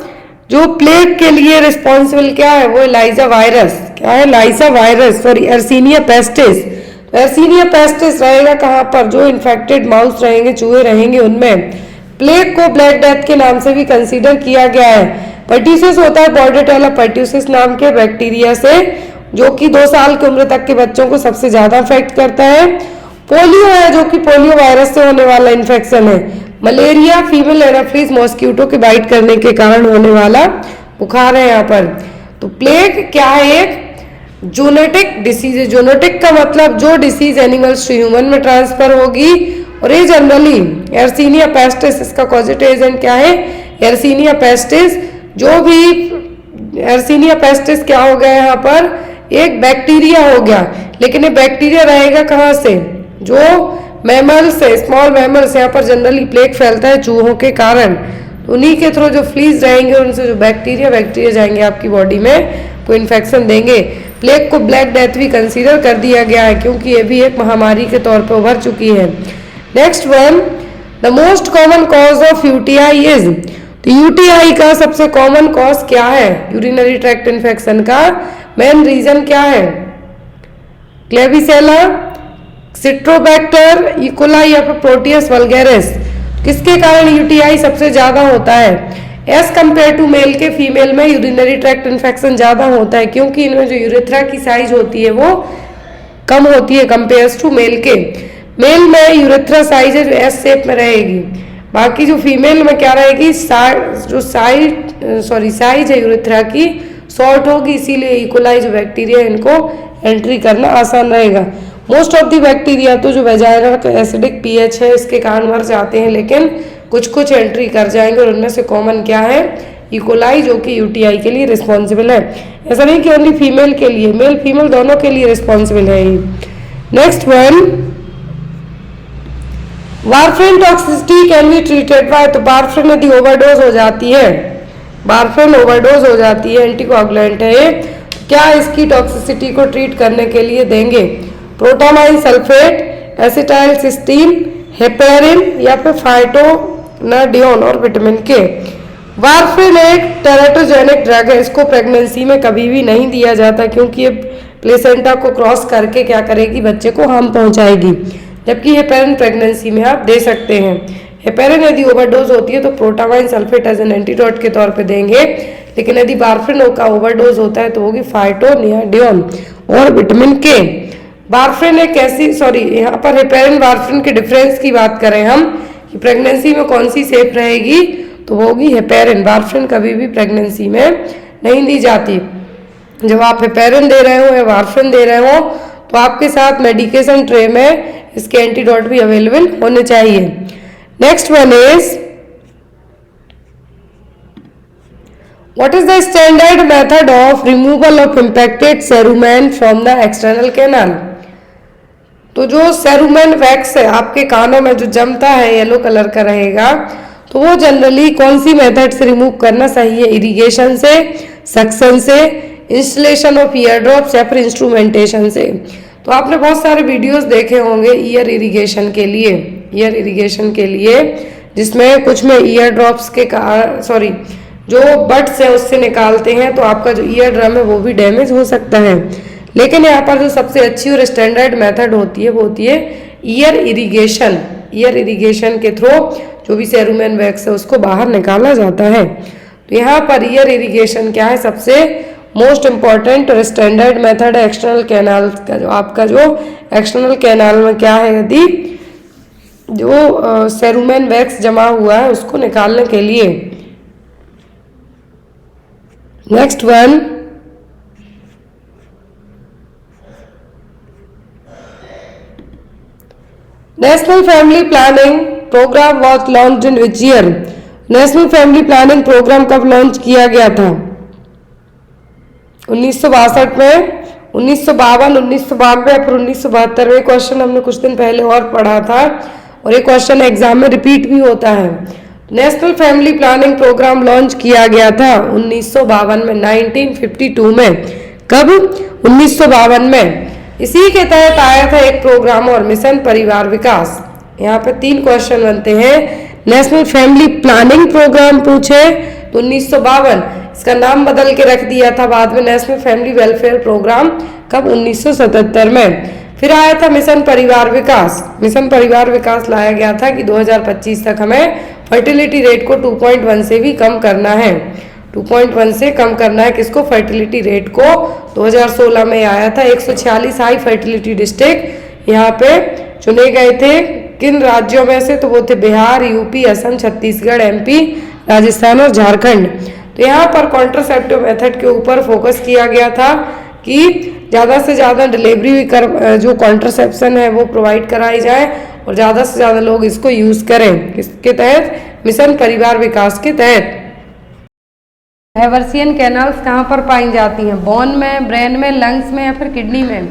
जो प्लेग के लिए रिस्पॉन्सिबल क्या है? वो लाइजा वायरस। क्या है? लाइजा वायरस, सॉरी एर्सीनिया पेस्टिस। तो एर्सीनिया पेस्टिस रहेगा कहाँ पर? जो इन्फेक्टेड माउस रहेंगे, चूहे रहेंगे उनमें। प्लेग को ब्लैक डेथ के नाम से भी कंसीडर किया गया है। पर्ट्यूसिस होता है बॉर्डेटेला पर्ट्यूसिस नाम के बैक्टीरिया से, जो कि 2 साल की उम्र तक के बच्चों को सबसे ज्यादा अफेक्ट करता है। पोलियो है जो कि पोलियो वायरस से होने वाला इन्फेक्शन है। मलेरिया फीमेल एनाफ्रीज मॉस्किटो के बाइट करने के कारण होने वाला बुखार है यहाँ पर। तो प्लेग क्या है? एक जोनेटिक डिसीज है। जोनेटिक का मतलब जो डिसीज एनिमल्स टू ह्यूमन में ट्रांसफर होगी, और ये जनरली एर्सीनिया पेस्टिस, इसका कॉजेटिव एजेंट क्या है? एर्सीनिया पेस्टिस। जो भी एर्सीनिया पेस्टिस क्या हो गया यहाँ पर? एक बैक्टीरिया हो गया। लेकिन ये बैक्टीरिया रहेगा कहाँ से? जो मैमल्स है, स्मॉल मैमल्स, यहाँ पर जनरली प्लेग फैलता है चूहों के कारण। उन्हीं के थ्रू जो फ्लीज रहेंगे उनसे जो बैक्टीरिया जाएंगे आपकी बॉडी में, को इन्फेक्शन देंगे। प्लेग को ब्लैक डेथ भी कंसीडर कर दिया गया है क्योंकि ये भी एक महामारी के तौर पर उभर चुकी है। Next one, the most common cause of UTI is. तो यूटीआई का सबसे कॉमन कॉज क्या है? यूरिनरी ट्रैक्ट इन्फेक्शन का मेन रीजन क्या है? क्लेबिसेला, सिट्रोबैक्टर, इकोलाई या फिर प्रोटियस वल्गैरिस। किसके कारण यूटीआई सबसे ज्यादा होता है? एज कंपेयर टू मेल के फीमेल में यूरिनरी ट्रैक्ट इन्फेक्शन ज्यादा होता है क्योंकि इनमें जो यूरेथ्रा की साइज होती है वो कम होती है कंपेयर टू मेल के। मेल में यूरेथ्रा साइज है जो एस शेप में रहेगी, बाकी जो फीमेल में क्या रहेगी? साइज है यूरेथ्रा की शॉर्ट होगी, इसीलिए इकोलाई जो बैक्टीरिया इनको एंट्री करना आसान रहेगा। मोस्ट ऑफ दी बैक्टीरिया तो जो वेजाइना का एसिडिक पीएच है इसके कारण मर जाते हैं, लेकिन कुछ कुछ एंट्री कर जाएंगे और उनमें से कॉमन क्या है? इकोलाई, जो कि यूटीआई के लिए रिस्पॉन्सिबल है। ऐसा नहीं कि ओनली फीमेल के लिए, मेल फीमेल दोनों के लिए रिस्पॉन्सिबल है। Next one, warfarin toxicity can be treated by. तो वारफेरिन यदि ओवरडोज हो जाती है, वारफेरिन ओवरडोज हो जाती है, एंटीकोआगुलेंट है ये, क्या इसकी टॉक्सिसिटी को ट्रीट करने के लिए देंगे? Protamine sulphate, acetyl cysteine, heparin या फिर फाइटोनाडियोन और विटामिन के। वारफेरिन एक टेराटोजेनिक ड्रग है, इसको प्रेगनेंसी में कभी भी नहीं दिया जाता क्योंकि ये प्लेसेंटा को क्रॉस करके क्या करेगी, बच्चे को हार्म पहुंचाएगी। जबकि हेपेरिन प्रेगनेंसी में आप दे सकते हैं। हेपेरिन यदि ओवरडोज होती है तो protamine sulphate as an antidote के तौर पे देंगे, लेकिन यदि वारफेरिन का ओवरडोज होता है तो होगी फाइटोनाडियोन और विटामिन के। वारफेरिन एक ऐसी यहाँ पर हेपेरिन वारफेरिन के डिफरेंस की बात करें हम कि प्रेगनेंसी में कौन सी सेफ रहेगी, तो वो होगी हेपेरिन। वारफेरिन कभी भी प्रेगनेंसी में नहीं दी जाती। जब आप हेपेरिन दे रहे हो या वारफेरिन दे रहे हो तो आपके साथ मेडिकेशन ट्रे में इसके एंटीडोट भी अवेलेबल होने चाहिए। Next one is what is the standard method of removal of impacted cerumen from the external canal. तो जो सेरुमेन वैक्स है आपके कानों में जो जमता है येलो कलर का रहेगा, तो वो जनरली कौन सी मेथड से रिमूव करना सही है? इरिगेशन से, सक्शन से, इंस्टॉलेशन ऑफ ईयर ड्रॉप्स या फिर इंस्ट्रूमेंटेशन से। तो आपने बहुत सारे वीडियोस देखे होंगे ईयर इरिगेशन के लिए, जिसमें कुछ में ईयर ड्रॉप्स के जो बड्स है उससे निकालते हैं तो आपका जो ईयर ड्रम है वो भी डैमेज हो सकता है। लेकिन यहाँ पर जो सबसे अच्छी और स्टैंडर्ड मेथड होती है वो होती है ईयर इरिगेशन के थ्रू जो भी सेरुमेन वैक्स है उसको बाहर निकाला जाता है। तो यहाँ पर ईयर इरिगेशन क्या है, सबसे मोस्ट इम्पॉर्टेंट और स्टैंडर्ड मेथड है एक्सटर्नल कैनाल का। जो आपका जो एक्सटर्नल कैनाल में क्या है, यदि जो सेरुमेन वैक्स जमा हुआ है उसको निकालने के लिए। Next one, national family planning programme was launch in which year. National family planning programme कब लॉन्च किया गया था? 1962 में, 1952, 1992 या फिर 1972 में। क्वेश्चन हमने कुछ दिन पहले और पढ़ा था और ये क्वेश्चन एग्जाम में रिपीट भी होता है। National family planning programme launch किया गया था 1952 में, 1952 में। कब? 1952 में। इसी के तहत आया था एक प्रोग्राम और मिशन परिवार विकास। यहाँ पे 3 क्वेश्चन बनते हैं। नेशनल फैमिली प्लानिंग प्रोग्राम पूछे तो 1952, इसका नाम बदल के रख दिया था बाद में नेशनल फैमिली वेलफेयर प्रोग्राम। कब? 1977 में। फिर आया था मिशन परिवार विकास। मिशन परिवार विकास लाया गया था कि 2025 तक हमें फर्टिलिटी रेट को 2.1 से भी कम करना है। 2.1 से कम करना है किसको? फर्टिलिटी रेट को। 2016 में आया था। 146 हाई फर्टिलिटी डिस्ट्रिक्ट यहाँ पे चुने गए थे। किन राज्यों में से? तो वो थे बिहार, यूपी, असम, छत्तीसगढ़, एमपी, राजस्थान और झारखंड। तो यहाँ पर कॉन्ट्रासेप्टिव मेथड के ऊपर फोकस किया गया था कि ज़्यादा से ज़्यादा डिलीवरी जो कॉन्ट्रासेप्शन है वो प्रोवाइड कराई जाए और ज़्यादा से ज़्यादा लोग इसको यूज़ करें। किसके तहत? मिशन परिवार विकास के तहत। हेवर्सियन कैनाल्स कहाँ पर पाई जाती हैं? बोन में, ब्रेन में, लंग्स में या फिर किडनी में?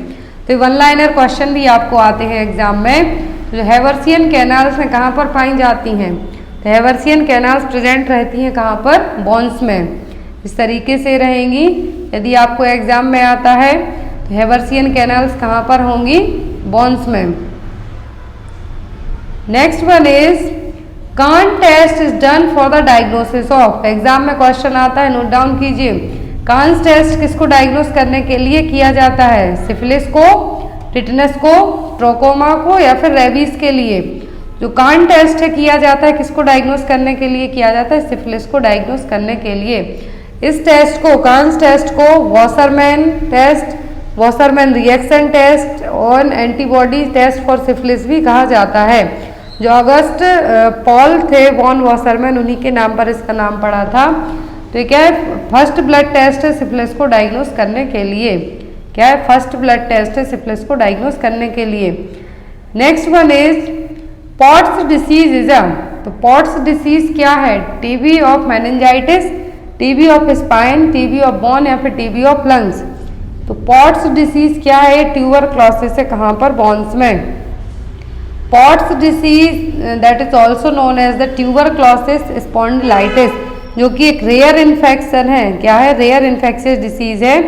तो 1 लाइनर क्वेश्चन भी आपको आते हैं एग्जाम में। जो हेवर्सियन कैनाल्स हैं कहाँ पर पाई जाती हैं? तो हेवर्सियन कैनाल्स प्रेजेंट रहती हैं कहाँ पर? बोन्स में। इस तरीके से रहेंगी। यदि आपको एग्जाम में आता है तो हेवर्सियन कैनाल्स कहाँ पर होंगी? बोन्स में। Next one is Kahn test is done for the diagnosis of. Exam में क्वेश्चन आता है, नोट डाउन कीजिए। कान टेस्ट किसको डायग्नोस करने के लिए किया जाता है? सिफिलिस को, टिटनस को, ट्रोकोमा को या फिर रेबीज के लिए? जो कान टेस्ट है किया जाता है किसको डायग्नोस करने के लिए किया जाता है? सिफिलिस को डायग्नोस करने के लिए। इस टेस्ट को, कान टेस्ट को वॉसरमैन टेस्ट, वॉसरमैन रिएक्शन टेस्ट और एंटीबॉडी टेस्ट फॉर सिफिलिस भी कहा जाता है। जो अगस्त पॉल थे वॉन वॉसरमैन, उन्हीं के नाम पर इसका नाम पड़ा था। तो क्या है? फर्स्ट ब्लड टेस्ट है सिफिलिस को डायग्नोस करने के लिए। क्या है? फर्स्ट ब्लड टेस्ट है सिफिलिस को डायग्नोस करने के लिए। Next one is Pott's disease is a. तो पॉट्स डिसीज क्या है? TB of meningitis, TB of spine, TB of bone या फिर टीबी ऑफ लंग्स? तो पॉट्स डिसीज क्या है? ट्यूबरक्लोसिस है कहाँ पर? बोन्स में। Pott's disease that is also known as the tuberculosis spondylitis, जो कि एक रेयर इन्फेक्शन है। क्या है? रेयर इन्फेक्शियस डिसीज है।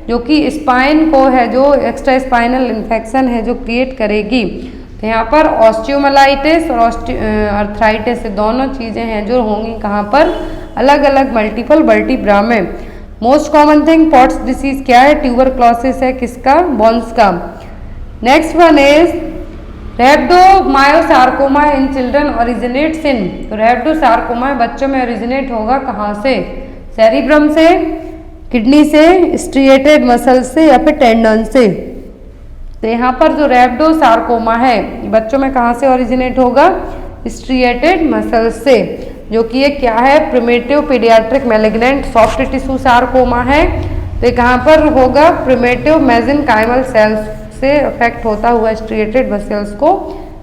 जो कि स्पाइन को है जो एक्स्ट्रा स्पाइनल इन्फेक्शन है जो क्रिएट करेगी। तो यहाँ पर ऑस्टियोमाइलाइटिस और आर्थराइटिस दोनों चीज़ें हैं जो होंगी कहाँ पर, अलग अलग मल्टीपल वर्टिब्रा में। Most common thing pots disease क्या है, ट्यूबरक्लोसिस है, किसका, बॉन्स का। Next one is रैप्डोमायोसार्कोमा in children originates इन। तो रैप्डोसार्कोमा बच्चों में ओरिजिनेट होगा कहाँ से, सेरिब्रम से, किडनी से, स्ट्रिएटेड मसल से या फिर टेंडन से। तो यहाँ पर जो रैप्डोसार्कोमा है बच्चों में कहाँ से ओरिजिनेट होगा, स्ट्रिएटेड मसल से, जो कि ये क्या है, primitive paediatric malignant soft tissue sarcoma है। तो ये कहाँ पर होगा, प्रिमिटिव मेसेनकाइमल सेल्स से अफेक्ट होता हुआ स्ट्रिएटेड मसल्स को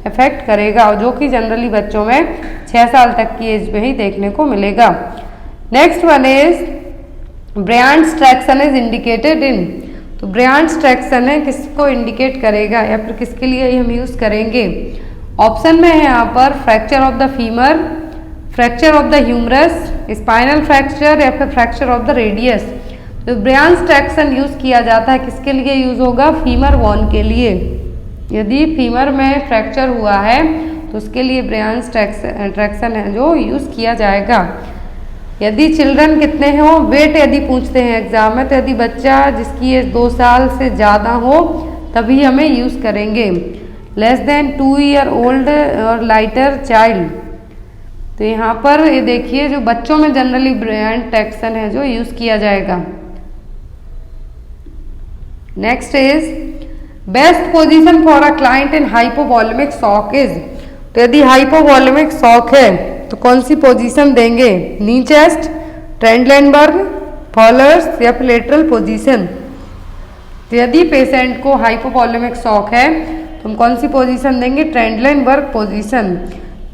अफेक्ट करेगा, और जो कि जनरली बच्चों में 6 साल तक की एज में ही देखने को मिलेगा। Next one is Bryant's traction is indicated in. तो ब्रायंट्स ट्रैक्शन है किसको इंडिकेट करेगा या फिर किसके लिए हम यूज करेंगे। ऑप्शन में है यहाँ पर fracture of the femur, fracture of the humerus, spinal fracture या फिर फ्रैक्चर ऑफ द रेडियस। तो ब्रायंट्स ट्रैक्शन यूज किया जाता है किसके लिए यूज होगा, फीमर बोन के लिए। यदि फीमर में फ्रैक्चर हुआ है तो उसके लिए ब्रायंट्स ट्रैक्शन है जो यूज किया जाएगा। यदि चिल्ड्रन कितने हो, वेट यदि पूछते हैं एग्जाम में, तो यदि बच्चा जिसकी एज 2 साल से ज़्यादा हो तभी हमें यूज़ करेंगे। लेस देन 2 ईयर ओल्ड और लाइटर चाइल्ड। तो यहाँ पर ये देखिए जो बच्चों में जनरली ब्रायंट्स ट्रैक्शन है जो यूज़ किया जाएगा। Next is best position for a client in hypovolaemic shock is. तो यदि हाइपोवॉल्यूमिक शॉक है तो कौन सी पोजीशन देंगे, नी चेस्ट, ट्रेंडलेनबर्ग, फॉलर्स या फिर लेटरल पोजीशन। तो यदि पेशेंट को हाइपोवॉल्यूमिक शॉक है तो हम कौन सी पोजीशन देंगे, ट्रेंडलेनबर्ग पोजीशन।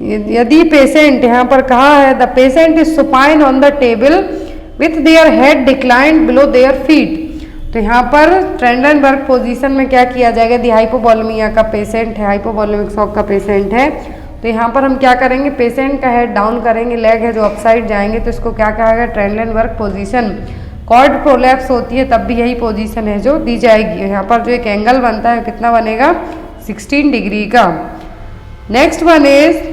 यदि पेशेंट यहाँ पर कहा है the patient is supine on the table with their head declined below their feet. तो यहाँ पर ट्रेंडलेनबर्ग पोजीशन में क्या किया जाएगा, यदि हाइपोवॉल्यूमिया का पेशेंट है, हाइपोवॉल्यूमिक शॉक का पेशेंट है, तो यहाँ पर हम क्या करेंगे, पेशेंट का हेड डाउन करेंगे, लेग है जो अपसाइड जाएंगे, तो इसको क्या कहा गया, ट्रेंडलेनबर्ग पोजीशन। कॉर्ड प्रोलैप्स होती है तब भी यही पोजीशन है जो दी जाएगी। यहाँ पर जो एक एंगल बनता है कितना बनेगा, 16 डिग्री का। Next one is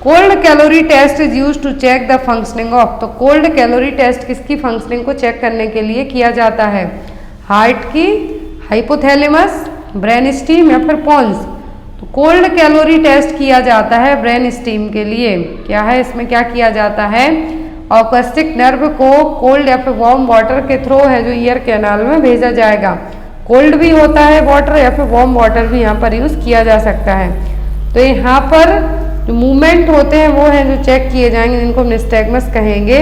cold caloric test is use to check the functioning of. तो कोल्ड कैलोरी टेस्ट किसकी फंक्शनिंग को चेक करने के लिए किया जाता है, हार्ट की, हाइपोथैलेमस, ब्रेन स्टीम या फिर पॉन्स। तो कोल्ड कैलोरी टेस्ट किया जाता है ब्रेन स्टीम के लिए। क्या है इसमें, क्या किया जाता है, ऑक्यूस्टिक नर्व को कोल्ड या फिर वार्म वाटर के थ्रू है जो ईयर कैनाल में भेजा जाएगा। कोल्ड भी होता है वाटर या फिर वार्म वाटर भी यहाँ पर यूज किया जा सकता है। तो यहाँ पर जो मूवमेंट होते हैं वो हैं जो चेक किए जाएंगे, जिनको हम निस्टैग्मस कहेंगे।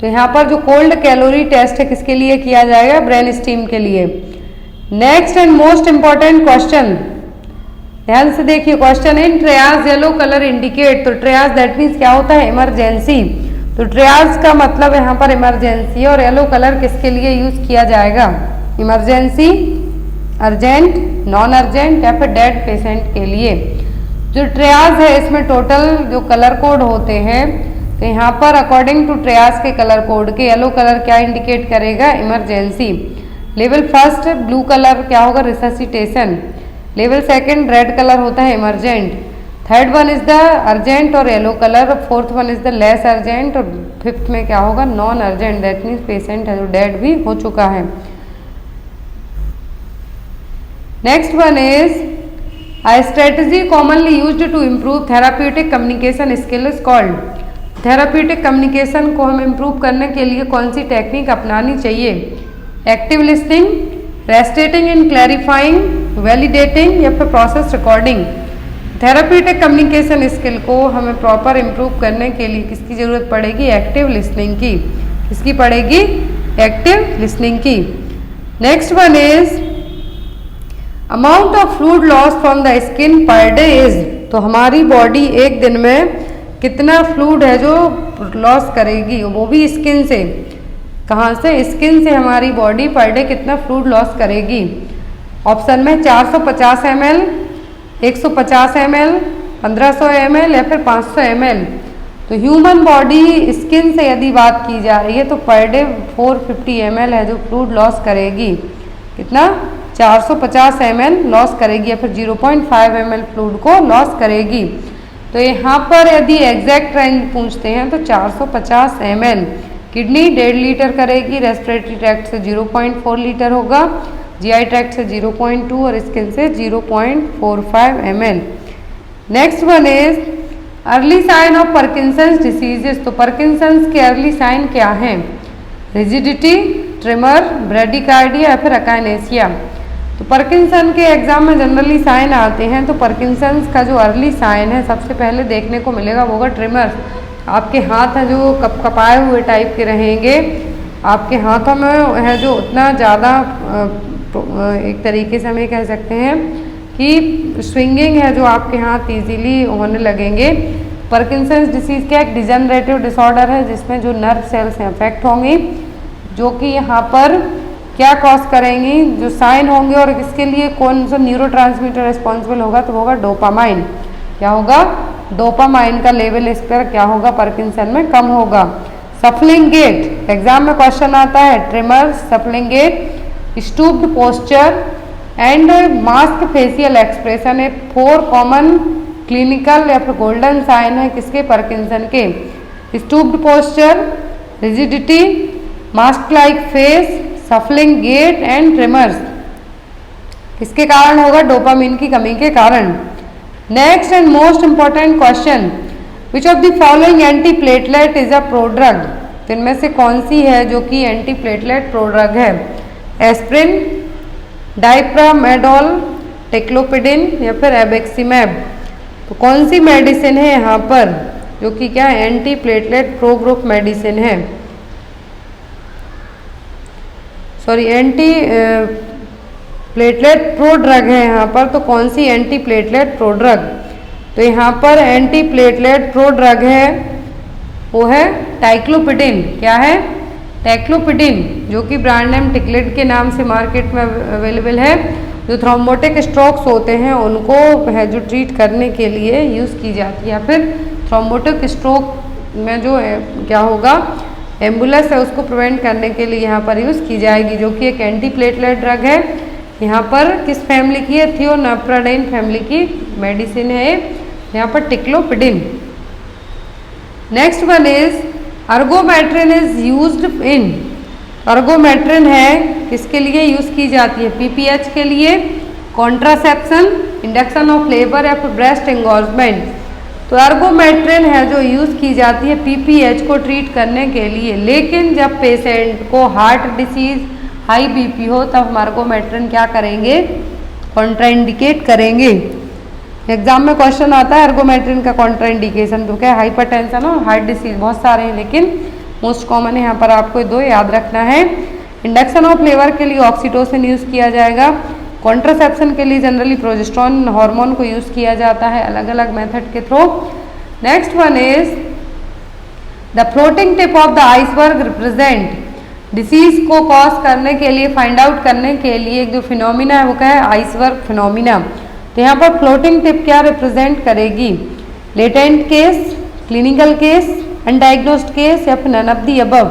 तो यहाँ पर जो कोल्ड कैलोरी टेस्ट है किसके लिए किया जाएगा, ब्रेन स्टीम के लिए। Next and most important question, ध्यान से देखिए क्वेश्चन, इन ट्रियाज येलो कलर इंडिकेट। तो ट्रियाज दैट मीन्स क्या होता है, इमरजेंसी। तो ट्रियाज का मतलब यहाँ पर इमरजेंसी है, और येलो कलर किसके लिए यूज किया जाएगा, इमरजेंसी, अर्जेंट, नॉन अर्जेंट या फिर डेड पेशेंट के लिए। जो ट्रियाज है इसमें टोटल जो कलर कोड होते हैं, तो यहाँ पर अकॉर्डिंग टू ट्रियाज के कलर कोड के येलो कलर क्या इंडिकेट करेगा, emergency. Level first blue colour क्या होगा, resuscitation. Level second red colour होता है emergent. Third one is the urgent और yellow colour. Fourth one is the less urgent, और फिफ्थ में क्या होगा, non urgent, that means patient है जो डेड भी हो चुका है। Next one is a strategy commonly used to improve therapeutic communication skill is called। Therapeutic communication को हम इम्प्रूव करने के लिए कौन सी टेक्निक अपनानी चाहिए, active listening, restating and clarifying, validating या फिर process recording. Therapeutic communication skill को हमें प्रॉपर इम्प्रूव करने के लिए किसकी ज़रूरत पड़ेगी, एक्टिव लिसनिंग की। किसकी पड़ेगी, एक्टिव लिसनिंग की। Next one is amount of fluid loss from the skin per day is. तो हमारी बॉडी एक दिन में कितना फ्लूइड है जो लॉस करेगी, वो भी स्किन से। कहाँ से, स्किन से हमारी बॉडी पर डे कितना फ्लूइड लॉस करेगी। ऑप्शन में 450 ml, 150 ml, 1500 ml या फिर 500 ml। तो ह्यूमन बॉडी स्किन से यदि बात की जा रही है तो पर डे 450 ml है जो फ्लूइड लॉस करेगी। कितना? 450 ml लॉस करेगी या फिर 0.5 ml फ्लूइड को लॉस करेगी। तो यहाँ पर यदि एग्जैक्ट रेंज पूछते हैं तो 450 ml किडनी 1.5 लीटर करेगी, रेस्पिरेटरी ट्रैक्ट से 0.4 लीटर होगा, जीआई ट्रैक्ट से 0.2 और स्किन से 0.45 ml। Next one is early sign of Parkinson's diseases. तो पार्किंसंस के अर्ली साइन क्या हैं? रिजिडिटी, ट्रिमर, ब्रेडिकार्डिया या फिर अकाइनेसिया। तो पार्किंसन के एग्जाम में जनरली साइन आते हैं। तो पार्किंसंस का जो अर्ली साइन है सबसे पहले देखने को मिलेगा वो होगा ट्रिमर। आपके हाथ हैं जो कपाए हुए टाइप के रहेंगे, आपके हाथों में है जो उतना ज़्यादा एक तरीके से हम ये कह सकते हैं कि स्विंगिंग है जो आपके हाथ इजीली होने लगेंगे। पार्किंसंस डिसीज़ क्या एक डिजेनरेटिव डिसऑर्डर है जिसमें जो नर्व सेल्स हैं अफेक्ट होंगी, जो कि यहाँ पर क्या कॉज करेंगी, जो साइन होंगे। और इसके लिए कौन सा न्यूरोट्रांसमीटर रिस्पॉन्सिबल होगा? तो होगा डोपामाइन। क्या होगा? डोपामाइन का लेवल इस पर क्या होगा? पार्किंसन में कम होगा। सफलिंग गेट एग्जाम में क्वेश्चन आता है। Tremor, shuffling gait, stooped posture and mask facial expression है 4 कॉमन क्लिनिकल या फिर गोल्डन साइन है किसके? पार्किंसन के। Stooped posture, rigidity, mask like face, shuffling gait and tremors किसके कारण होगा? डोपामिन की कमी के कारण। Next and most important question, which of the following anti platelet is a prodrug. तो इनमें से कौन सी है जो कि एंटी प्लेटलेट प्रोड्रग है? एस्प्रिन, डाइप्रामेडोल, टेक्लोपिडिन या फिर एबेक्सिमेब। तो कौन सी मेडिसिन है यहाँ पर जो कि क्या anti platelet pro group medicine है? Sorry, anti platelet pro drug है यहाँ पर। तो कौन सी एंटी प्लेटलेट प्रो ड्रग? तो यहाँ पर एंटी प्लेटलेट प्रो ड्रग है वो है टाइक्लोपिडिन। क्या है? टाइक्लोपिडिन, जो कि ब्रांड नेम टिकलेट के नाम से मार्केट में अवेलेबल है। जो थ्रोम्बोटिक स्ट्रोक्स होते हैं उनको है जो ट्रीट करने के लिए यूज़ की जाती है, या फिर थ्रोम्बोटिक स्ट्रोक में जो क्या होगा एम्बुलेंस है उसको प्रिवेंट करने के लिए यहाँ पर यूज़ की जाएगी, जो कि एक एंटी प्लेटलेट ड्रग है। यहाँ पर किस फैमिली की है? थियोनाप्राडाइन फैमिली की मेडिसिन है यहाँ पर ticlopidine. Next one is ergometrine is used in. Ergometrine है किसके लिए यूज़ की जाती है? पीपीएच के लिए, कॉन्ट्रासेप्शन, इंडक्शन ऑफ लेबर या फिर ब्रेस्ट एंगोर्जमेंट। तो अर्गोमेट्रिन है जो यूज़ की जाती है पीपीएच को ट्रीट करने के लिए। लेकिन जब पेशेंट को हार्ट डिसीज, हाई बीपी हो तब हम अर्गोमेट्रिन क्या करेंगे? कॉन्ट्राइंडिकेट करेंगे। एग्जाम में क्वेश्चन आता है अर्गोमेट्रिन का कॉन्ट्राइंडिकेशन। तो क्या? हाइपरटेंशन और हार्ट डिसीज, बहुत सारे हैं लेकिन मोस्ट कॉमन है यहाँ पर आपको 2 याद रखना है। इंडक्शन ऑफ लेबर के लिए ऑक्सीटोसिन यूज़ किया जाएगा। कॉन्ट्रासेप्शन के लिए जनरली प्रोजेस्टेरोन हार्मोन को यूज़ किया जाता है अलग अलग मेथड के through. Next one is the floating tip of the iceberg represent. Disease को कॉज करने के लिए, फाइंड आउट करने के लिए एक जो फिनोमिना है वो क्या है? Iceberg phenomena. तो यहाँ पर फ्लोटिंग टिप क्या रिप्रेजेंट करेगी? Latent case, clinical case, undiagnosed case या फिर नन ऑफ द अबव।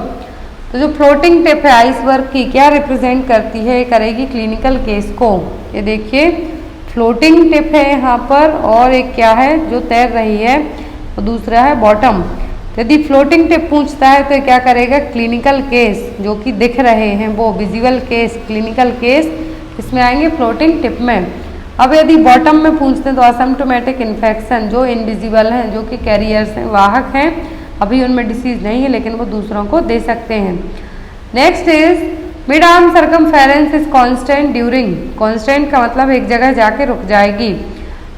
तो जो फ्लोटिंग टिप है आइसबर्ग की क्या रिप्रेजेंट करती है? ये करेगी क्लिनिकल केस को। ये देखिए फ्लोटिंग टिप है यहाँ पर, और एक क्या है जो तैर रही है, और दूसरा है बॉटम। यदि फ्लोटिंग टिप पूछता है तो क्या करेगा? क्लिनिकल केस जो कि दिख रहे हैं वो विजुअल केस, क्लिनिकल केस इसमें आएंगे फ्लोटिंग टिप में। अब यदि बॉटम में पूछते हैं तो असिम्प्टोमेटिक इन्फेक्शन जो इनविजिबल हैं, जो कि कैरियर्स हैं, वाहक हैं, अभी उनमें डिसीज नहीं है लेकिन वो दूसरों को दे सकते हैं। Next is mid arm circumference is constant during. Constant का मतलब एक जगह जाके रुक जाएगी।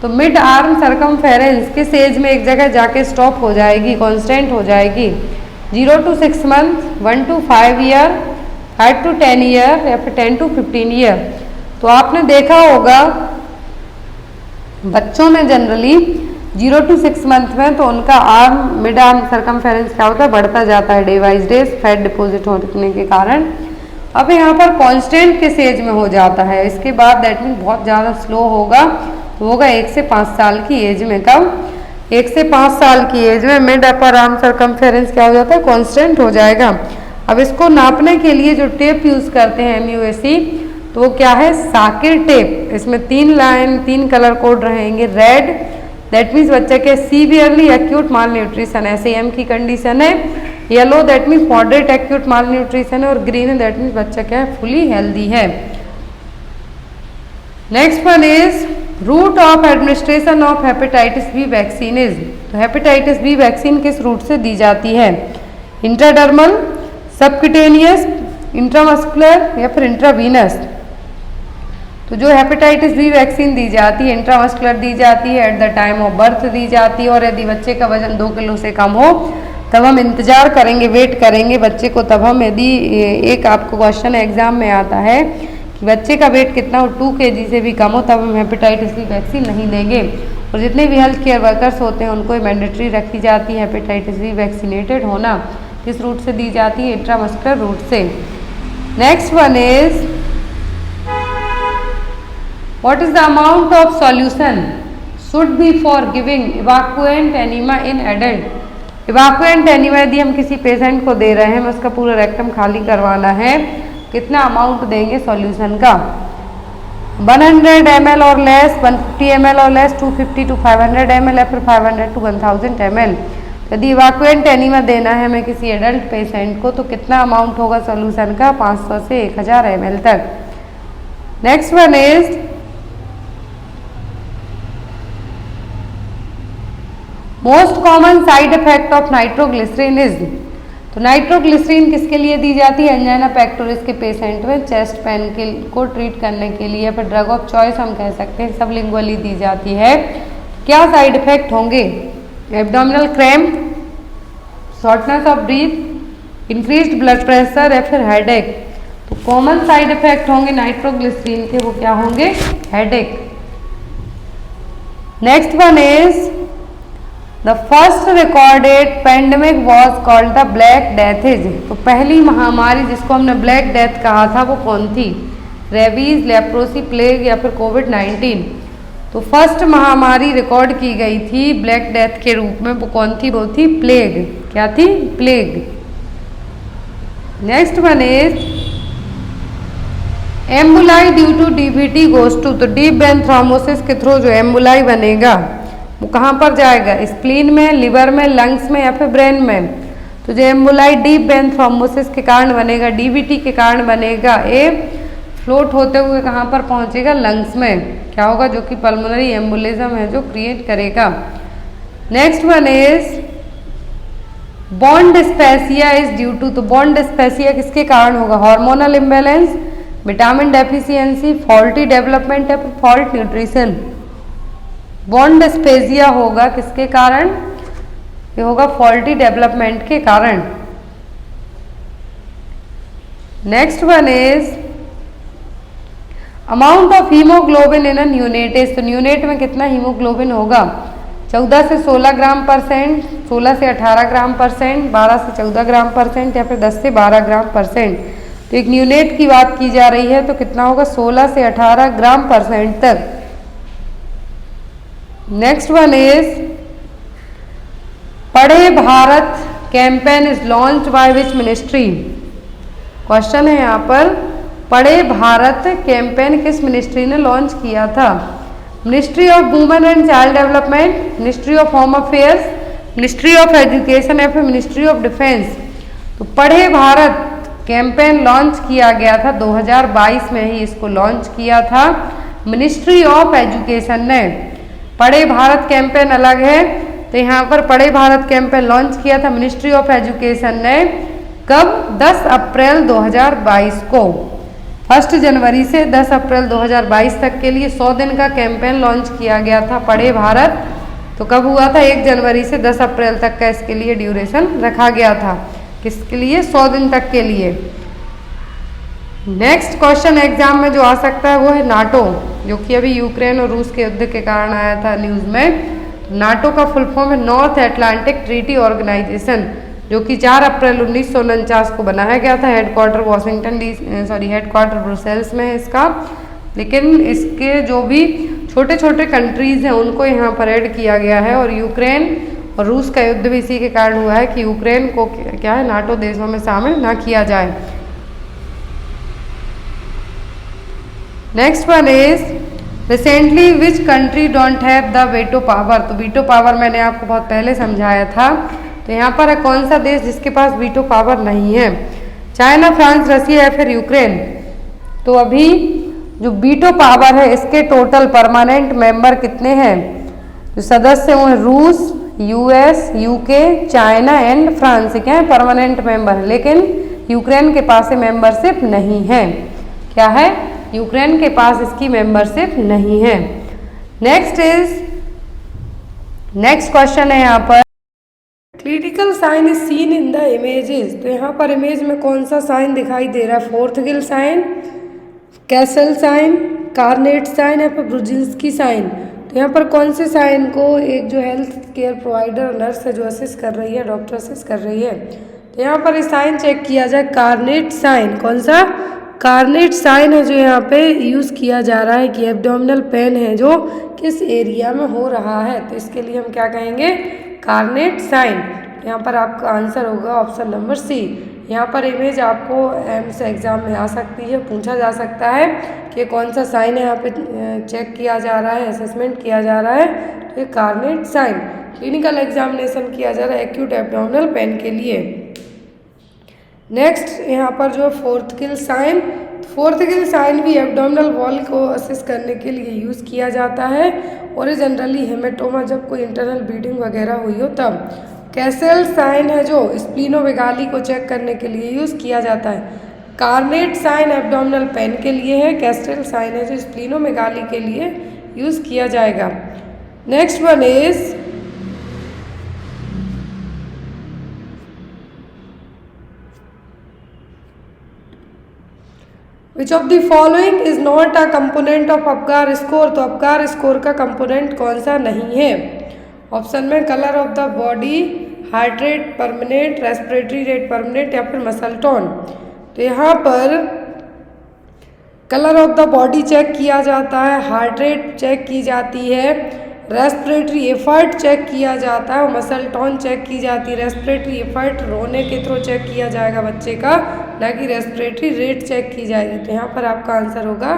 तो मिड आर्म सर्कमफेरेंस किस एज में एक जगह जाके स्टॉप हो जाएगी, कांस्टेंट हो जाएगी? 0 to 6 months, 1 to 5 year, 5 to 10 year या फिर 10 to 15 year। तो आपने देखा होगा बच्चों में जनरली 0 to 6 मंथ में तो उनका आर्म, मिड आर्म सर्कमफेरेंस क्या होता है? बढ़ता जाता है day wise day, fat deposit होने के कारण। अब यहाँ पर कांस्टेंट किस एज में हो जाता है? इसके बाद दैट मीन बहुत ज़्यादा स्लो होगा, तो होगा 1 से 5 साल की एज में। कब? 1 से 5 साल की एज में मिड अपर आर्म सरकमफेरेंस क्या हो जाता है, कांस्टेंट हो जाएगा। अब इसको नापने के लिए जो टेप यूज करते हैं MUAC, तो वो क्या है, साकिर टेप। इसमें 3 कलर कोड रहेंगे। रेड दैट मीन्स बच्चा क्या severely acute malnutrition, SAM की कंडीशन है। Yellow that means moderate acute malnutrition है। और ग्रीन दैट मीन्स बच्चा क्या है, फुली हेल्दी है। Next one is route of administration of hepatitis B vaccine is. तो हेपेटाइटिस बी वैक्सीन किस रूट से दी जाती है, इंट्राडर्मल, सबक्यूटेनियस, इंट्रामस्कुलर या फिर इंट्रावीनस। तो जो हेपेटाइटिस बी वैक्सीन दी जाती है इंट्रामस्कुलर दी जाती है, at the time of birth दी जाती है। और यदि बच्चे का वजन 2 किलो से कम हो तब हम इंतजार करेंगे, वेट करेंगे बच्चे को। तब हम यदि एक आपको क्वेश्चन एग्जाम में आता है कि बच्चे का वेट कितना हो, 2 kg से भी कम हो, तब हम हेपेटाइटिस बी वैक्सीन नहीं देंगे। और जितने भी हेल्थ केयर वर्कर्स होते हैं उनको मैंडेटरी रखी जाती है हेपेटाइटिस बी वैक्सीनेटेड होना। किस रूट से दी जाती है, इंट्रामस्कुलर रूट से। Next one is what is the amount of solution should be for giving evacuant enema in adult. Evacuant enema यदि हम किसी पेशेंट को दे रहे हैं, हमें उसका पूरा रेक्टम खाली करवाना है, कितना अमाउंट देंगे सॉल्यूशन का, 100 ml और लेस, 150 ml और लेस, 250 to 500 ml या फिर 500 to 1000 ml। यदि इवाक्वेंट एनीमा देना है हमें किसी एडल्ट पेशेंट को, तो कितना अमाउंट होगा सॉल्यूशन का, 500 से 1000 ml तक। Next one is most common side effect of nitroglycerin is. तो नाइट्रोग्लिसरीन किसके लिए दी जाती है, एंजाइना पेक्टोरिस के पेशेंट में चेस्ट पेन के को ट्रीट करने के लिए, फिर ड्रग ऑफ चॉइस हम कह सकते हैं, सबलिंगुअली दी जाती है। क्या साइड इफेक्ट होंगे, abdominal cramp, shortness of breath, increased blood pressure या फिर हेडेक। तो कॉमन साइड इफेक्ट होंगे नाइट्रोग्लिसरीन के, वो क्या होंगे, headache. Next one is the first recorded pandemic was called the black death is. तो पहली महामारी जिसको हमने ब्लैक डेथ कहा था वो कौन थी, रेबीज, लेप्रोसी, प्लेग या फिर कोविड-19। तो फर्स्ट महामारी रिकॉर्ड की गई थी ब्लैक डेथ के रूप में, वो कौन थी, वो थी प्लेग। क्या थी, plague. Next one is emboli due to DVT goes to. तो डीप वेन थ्रोम्बोसिस के थ्रू जो एम्बुलाई बनेगा वो कहाँ पर जाएगा, स्प्लीन में, लिवर में, लंग्स में या फिर ब्रेन में। तो जो एम्बुलाई डीप वेन थ्रोम्बोसिस के कारण बनेगा, DVT के कारण बनेगा, ए फ्लोट होते हुए कहाँ पर पहुँचेगा, लंग्स में, क्या होगा, जो कि पल्मोनरी एम्बोलिज्म है जो क्रिएट करेगा। Next one is bone dysplasia is due to. तो बॉन्ड डिस्पेसिया किसके कारण होगा, hormonal imbalance, vitamin deficiency, faulty development या फिर फॉल्ट न्यूट्रिशन। बॉन्ड डिस्पेसिया होगा किसके कारण, ये होगा फॉल्टी डेवलपमेंट के कारण। Next one is amount of haemoglobin in a neonate is. तो न्यूनेट में कितना हीमोग्लोबिन होगा, 14 से 16 ग्राम परसेंट, 16 से 18 ग्राम परसेंट, 12 से 14 ग्राम परसेंट या फिर 10 से 12 ग्राम परसेंट। तो एक न्यूनेट की बात की जा रही है, तो कितना होगा, 16 से 18 ग्राम परसेंट तक। नेक्स्ट वन इज पढ़े Bharat campaign is launch by which ministry. Question है यहाँ पर, पढ़े भारत कैंपेन किस मिनिस्ट्री ने लॉन्च किया था, ministry of women and child development, ministry of home affairs, ministry of education या फिर मिनिस्ट्री ऑफ डिफेंस। तो पढ़े भारत कैंपेन लॉन्च किया गया था 2022 में ही इसको लॉन्च किया था मिनिस्ट्री ऑफ एजुकेशन ने। पढ़े भारत कैंपेन अलग है, तो यहाँ पर पढ़े भारत कैंपेन लॉन्च किया था मिनिस्ट्री ऑफ एजुकेशन ने, कब, 10 अप्रैल 2022 को। 1 जनवरी से 10 अप्रैल 2022 तक के लिए 100 दिन का कैंपेन लॉन्च किया गया था पढ़े भारत। तो कब हुआ था, 1 जनवरी से 10 अप्रैल तक का इसके लिए ड्यूरेशन रखा गया था, किसके लिए, 100 दिन तक के लिए। नेक्स्ट क्वेश्चन एग्जाम में जो आ सकता है वो है नाटो, जो कि अभी यूक्रेन और रूस के युद्ध के कारण आया था न्यूज़ में। नाटो का फुल फॉर्म है नॉर्थ एटलांटिक ट्रीटी ऑर्गेनाइजेशन, जो कि 4 अप्रैल 1949 को बनाया गया था। हेडक्वार्टर ब्रुसेल्स में है इसका, लेकिन इसके जो भी छोटे छोटे कंट्रीज़ हैं उनको यहाँ पर ऐड किया गया है। और यूक्रेन और रूस का युद्ध भी इसी के कारण हुआ है कि यूक्रेन को क्या है नाटो देशों में शामिल ना किया जाए। Next one is recently which country don't have the veto power. तो वीटो पावर मैंने आपको बहुत पहले समझाया था। तो यहाँ पर है कौन सा देश जिसके पास वीटो पावर नहीं है, चाइना, फ्रांस, रसिया या फिर यूक्रेन। तो अभी जो वीटो पावर है इसके टोटल परमानेंट मेंबर कितने हैं, जो सदस्य वो हैं रूस, US, UK, China and France क्या है परमानेंट मेंबर, लेकिन यूक्रेन के पास मेंबरशिप नहीं है। क्या है, यूक्रेन के पास इसकी मेंबरशिप नहीं है। नेक्स्ट क्वेश्चन है यहाँ पर clinical sign is seen in the images. तो यहाँ पर इमेज में कौन सा साइन दिखाई दे रहा है, फोर्थ Gill sign, Castell sign, Carnett sign या फिर ब्रुजिंस्की साइन। तो यहाँ पर कौन से साइन को एक जो हेल्थ केयर प्रोवाइडर नर्स है जो असिस्ट कर रही है, डॉक्टर असिस्ट कर रही है, तो यहाँ पर इस साइन चेक किया जाए कार्नेट साइन। कौन सा कार्नेट साइन है जो यहाँ पे यूज़ किया जा रहा है कि एब्डोमिनल पेन है जो किस एरिया में हो रहा है, तो इसके लिए हम क्या कहेंगे कार्नेट साइन। यहाँ पर आपका आंसर होगा ऑप्शन नंबर सी। यहाँ पर इमेज आपको एम्स एग्जाम में आ सकती है, पूछा जा सकता है कि कौन सा साइन है यहाँ पे चेक किया जा रहा है, असेसमेंट किया जा रहा है, तो ये कार्नेट साइन। क्लिनिकल एग्जामिनेशन किया जा रहा है एक्यूट एब्डोमिनल पेन के लिए। नेक्स्ट यहाँ पर जो fourth Gill sign, fourth Gill sign भी एब्डोमिनल वॉल को असिस्ट करने के लिए यूज़ किया जाता है और ये जनरली हेमेटोमा जब कोई इंटरनल ब्लीडिंग वगैरह हुई हो तब। कैसल साइन है जो स्प्लीनोमेगाली को चेक करने के लिए यूज़ किया जाता है। कार्नेट साइन एब्डोमिनल पेन के लिए है, कैसल साइन है जो स्प्लीनोमेगाली के लिए यूज़ किया जाएगा। Next one is which of the following is not a component of Apgar score. तो अपगार स्कोर का कंपोनेंट कौन सा नहीं है, ऑप्शन में colour of the body, heart rate permanent, respiratory rate permanent या फिर मसल टोन। तो यहाँ पर colour of the body check किया जाता है, हार्ट रेट चेक की जाती है, रेस्पिरेटरी एफर्ट चेक किया जाता है और मसल टोन चेक की जाती है। रेस्पिरेटरी एफर्ट रोने के थ्रू चेक किया जाएगा बच्चे का, ना कि रेस्पिरेटरी रेट चेक की जाएगी। तो यहाँ पर आपका आंसर होगा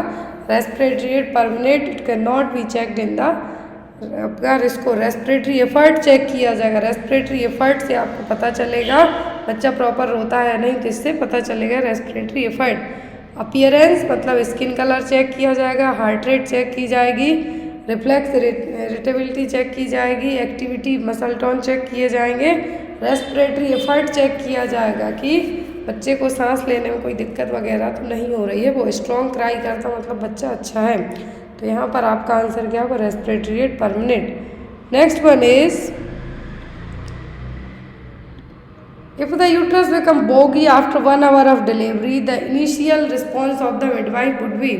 respiratory rate permanent, it can not be checked in the Apgar इसको रेस्पिरेटरी एफर्ट चेक किया जाएगा। रेस्पिरेटरी एफर्ट से आपको पता चलेगा बच्चा प्रॉपर रोता है नहीं, तो इससे पता चलेगा रेस्पिरेटरी एफर्ट। अपीयरेंस मतलब स्किन कलर चेक किया जाएगा, हार्ट रेट चेक की जाएगी, रिफ्लेक्स इरिटेबिलिटी चेक की जाएगी, एक्टिविटी मसल टोन चेक किए जाएंगे, रेस्पिरेटरी एफर्ट चेक किया जाएगा कि बच्चे को सांस लेने में कोई दिक्कत वगैरह तो नहीं हो रही है, वो स्ट्रॉन्ग क्राई करता मतलब बच्चा अच्छा है। तो यहाँ पर आपका आंसर क्या होगा respiratory rate permanent. Next one is if the uterus become bogie after 1 our of delivery the initial response of the midwife would be.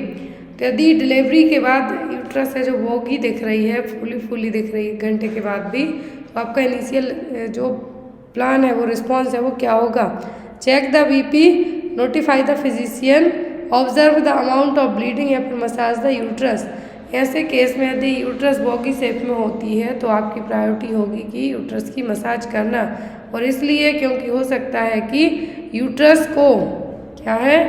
तो यदि डिलीवरी के बाद यूट्रस है जो बोगी दिख रही है, फूली दिख रही है 1 घंटे के बाद भी, तो आपका इनिशियल जो प्लान है वो रिस्पॉन्स है वो क्या होगा, check the BP, notify the physician, observe the amount of bleeding या फिर मसाज द यूट्रस। ऐसे केस में यदि यूट्रस बॉगी शेप में होती है तो आपकी प्रायोरिटी होगी कि यूट्रस की मसाज करना, और इसलिए क्योंकि हो सकता है कि यूट्रस को क्या है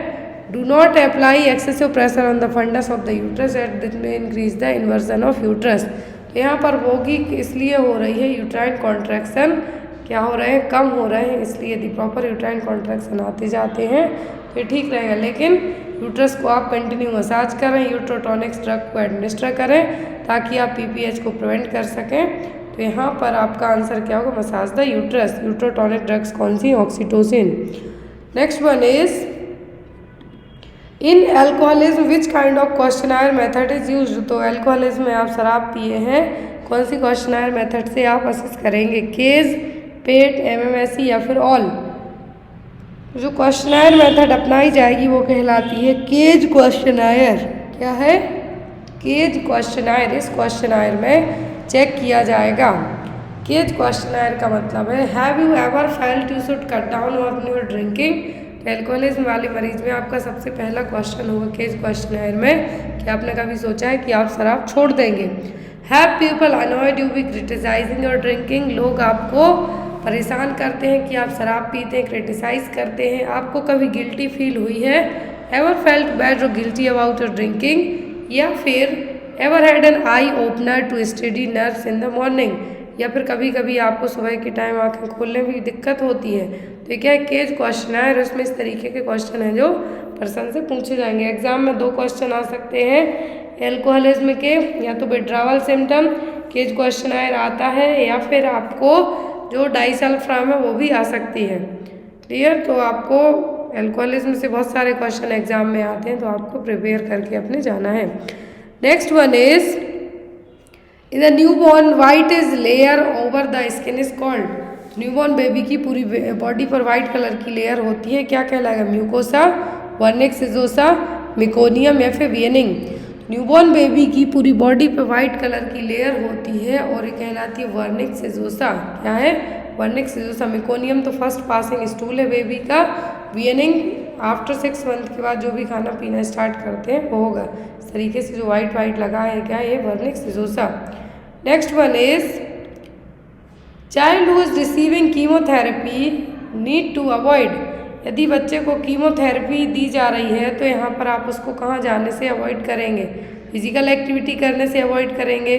do not apply excessive pressure on the fundus of the uterus at that may increase the inversion of uterus. तो यहाँ पर बॉगी इसलिए हो रही है, यूट्राइन कॉन्ट्रैक्शन क्या हो रहे हैं, कम हो रहे हैं, इसलिए यदि प्रॉपर यूट्राइन कॉन्ट्रैक्शन आते जाते हैं तो ये ठीक रहेगा। लेकिन यूट्रस को आप कंटिन्यू मसाज करें, यूट्रोटॉनिक्स ड्रग को एडमिनिस्टर करें ताकि आप पीपीएच को प्रिवेंट कर सकें। तो यहाँ पर आपका आंसर क्या होगा massage the uterus. Uterotonic drugs कौन सी, oxytocin. Next one is in alcoholism which kind of questionnaire method is used. तो एल्कोहलिज्म में आप शराब पिए हैं, कौन सी क्वेश्चनायर मेथड से आप असेस करेंगे, केज, पेट, एमएमएससी या फिर ऑल। जो क्वेश्चनायर मेथड अपनाई जाएगी वो कहलाती है केज क्वेश्चनायर। क्या है, केज क्वेश्चनायर। इस क्वेश्चनायर में चेक किया जाएगा। केज क्वेश्चनायर का मतलब है have you ever felt you should cut down on your drinking. तो अल्कोहलिज्म वाले मरीज में आपका सबसे पहला क्वेश्चन होगा केस क्वेश्चनर में कि आपने कभी सोचा है कि आप शराब छोड़ देंगे। Have people annoyed you by criticising your drinking, लोग आपको परेशान करते हैं कि आप शराब पीते हैं, क्रिटिसाइज करते हैं। आपको कभी गिल्टी फील हुई है, ever felt bad or guilty about your drinking, या फिर ever had an eye opener to steady nerves in the morning, या फिर कभी कभी आपको सुबह के टाइम आंखें खोलने में भी दिक्कत होती है। तो ये क्या है, केज क्वेश्चन है और इसमें इस तरीके के क्वेश्चन हैं जो पर्सन से पूछे जाएंगे। एग्जाम में 2 क्वेश्चन आ सकते हैं एल्कोहलिज्म के, या तो विड्रावल सिम्टम केज क्वेश्चन आता है, या फिर आपको जो डाइसल्फाम है वो भी आ सकती है। क्लियर? तो आपको एल्कोहलिज्म से बहुत सारे क्वेश्चन एग्जाम में आते हैं, तो आपको प्रिपेयर करके अपने जाना है। Next one is in the newborn white is layer over the skin is called, newborn baby की पूरी बॉडी पर व्हाइट कलर की लेयर होती है, क्या कहलाएगा? म्यूकोसा, वर्निक सिजोसा, मिकोनियम या फिर वियनिंग। न्यूबॉर्न बेबी की पूरी बॉडी पे वाइट कलर की लेयर होती है और ये कहलाती है वर्निक सिजोसा। क्या है? वर्निक सिजोसा। मिकोनियम तो फर्स्ट पासिंग स्टूल है बेबी का। वियनिंग आफ्टर 6 मंथ के बाद जो भी खाना पीना स्टार्ट करते हैं वो होगा। इस तरीके से जो वाइट वाइट लगा है क्या ये वर्निक सिजोसा। Next one is child who is receiving chemotherapy need to avoid, यदि बच्चे को कीमोथेरेपी दी जा रही है तो यहाँ पर आप उसको कहाँ जाने से अवॉइड करेंगे? फिजिकल एक्टिविटी करने से अवॉइड करेंगे,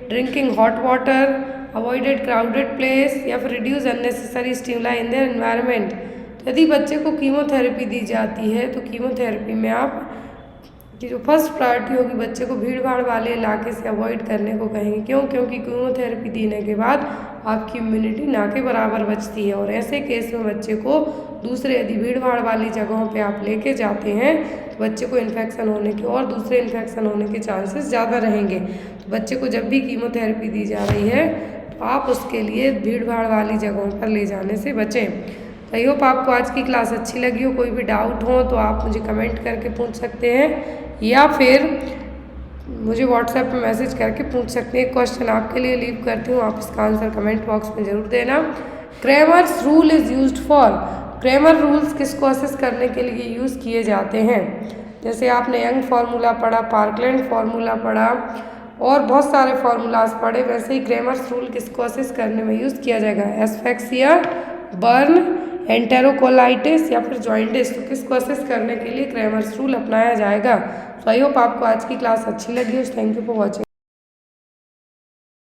drinking hot water, avoided crowded place, या फिर reduce unnecessary stimuli in their environment. तो यदि बच्चे को कीमोथेरेपी दी जाती है तो कीमोथेरेपी में आप कि जो फर्स्ट प्रायोरिटी होगी बच्चे को भीड़ भाड़ वाले इलाके से अवॉइड करने को कहेंगे। क्यों? क्योंकि कीमोथेरेपी देने के बाद आपकी इम्यूनिटी ना के बराबर बचती है, और ऐसे केस में बच्चे को दूसरे यदि भीड़ भाड़ वाली जगहों पे आप लेके जाते हैं तो बच्चे को इन्फेक्शन होने के और दूसरे इन्फेक्शन होने के चांसेस ज़्यादा रहेंगे। तो बच्चे को जब भी कीमोथेरेपी दी जा रही है तो आप उसके लिए भीड़ भाड़ वाली जगहों पर ले जाने से बचें। आई होप आपको आज की क्लास अच्छी लगी हो। कोई भी डाउट हो तो आप मुझे कमेंट करके पूछ सकते हैं, या फिर मुझे व्हाट्सएप पे मैसेज करके पूछ सकते हैं। एक क्वेश्चन आपके लिए लीव करती हूँ, आप इसका आंसर कमेंट बॉक्स में ज़रूर देना। Kramer's rule is used for, Kramer rules किसको असेस करने के लिए यूज़ किए जाते हैं? जैसे आपने यंग फार्मूला पढ़ा, पार्कलैंड फार्मूला पढ़ा और बहुत सारे फार्मूलाज पढ़े, वैसे ही क्रेमर्स रूल किसको असेस करने में यूज़ किया जाएगा? एस्फेक्सिया, बर्न, एंटेरोकोलाइटिस या फिर जॉइंटिस। तो किसको असेस करने के लिए क्रेमर्स रूल अपनाया जाएगा? तो आई होप आपको आज की क्लास अच्छी लगी हो। Thank you for watching.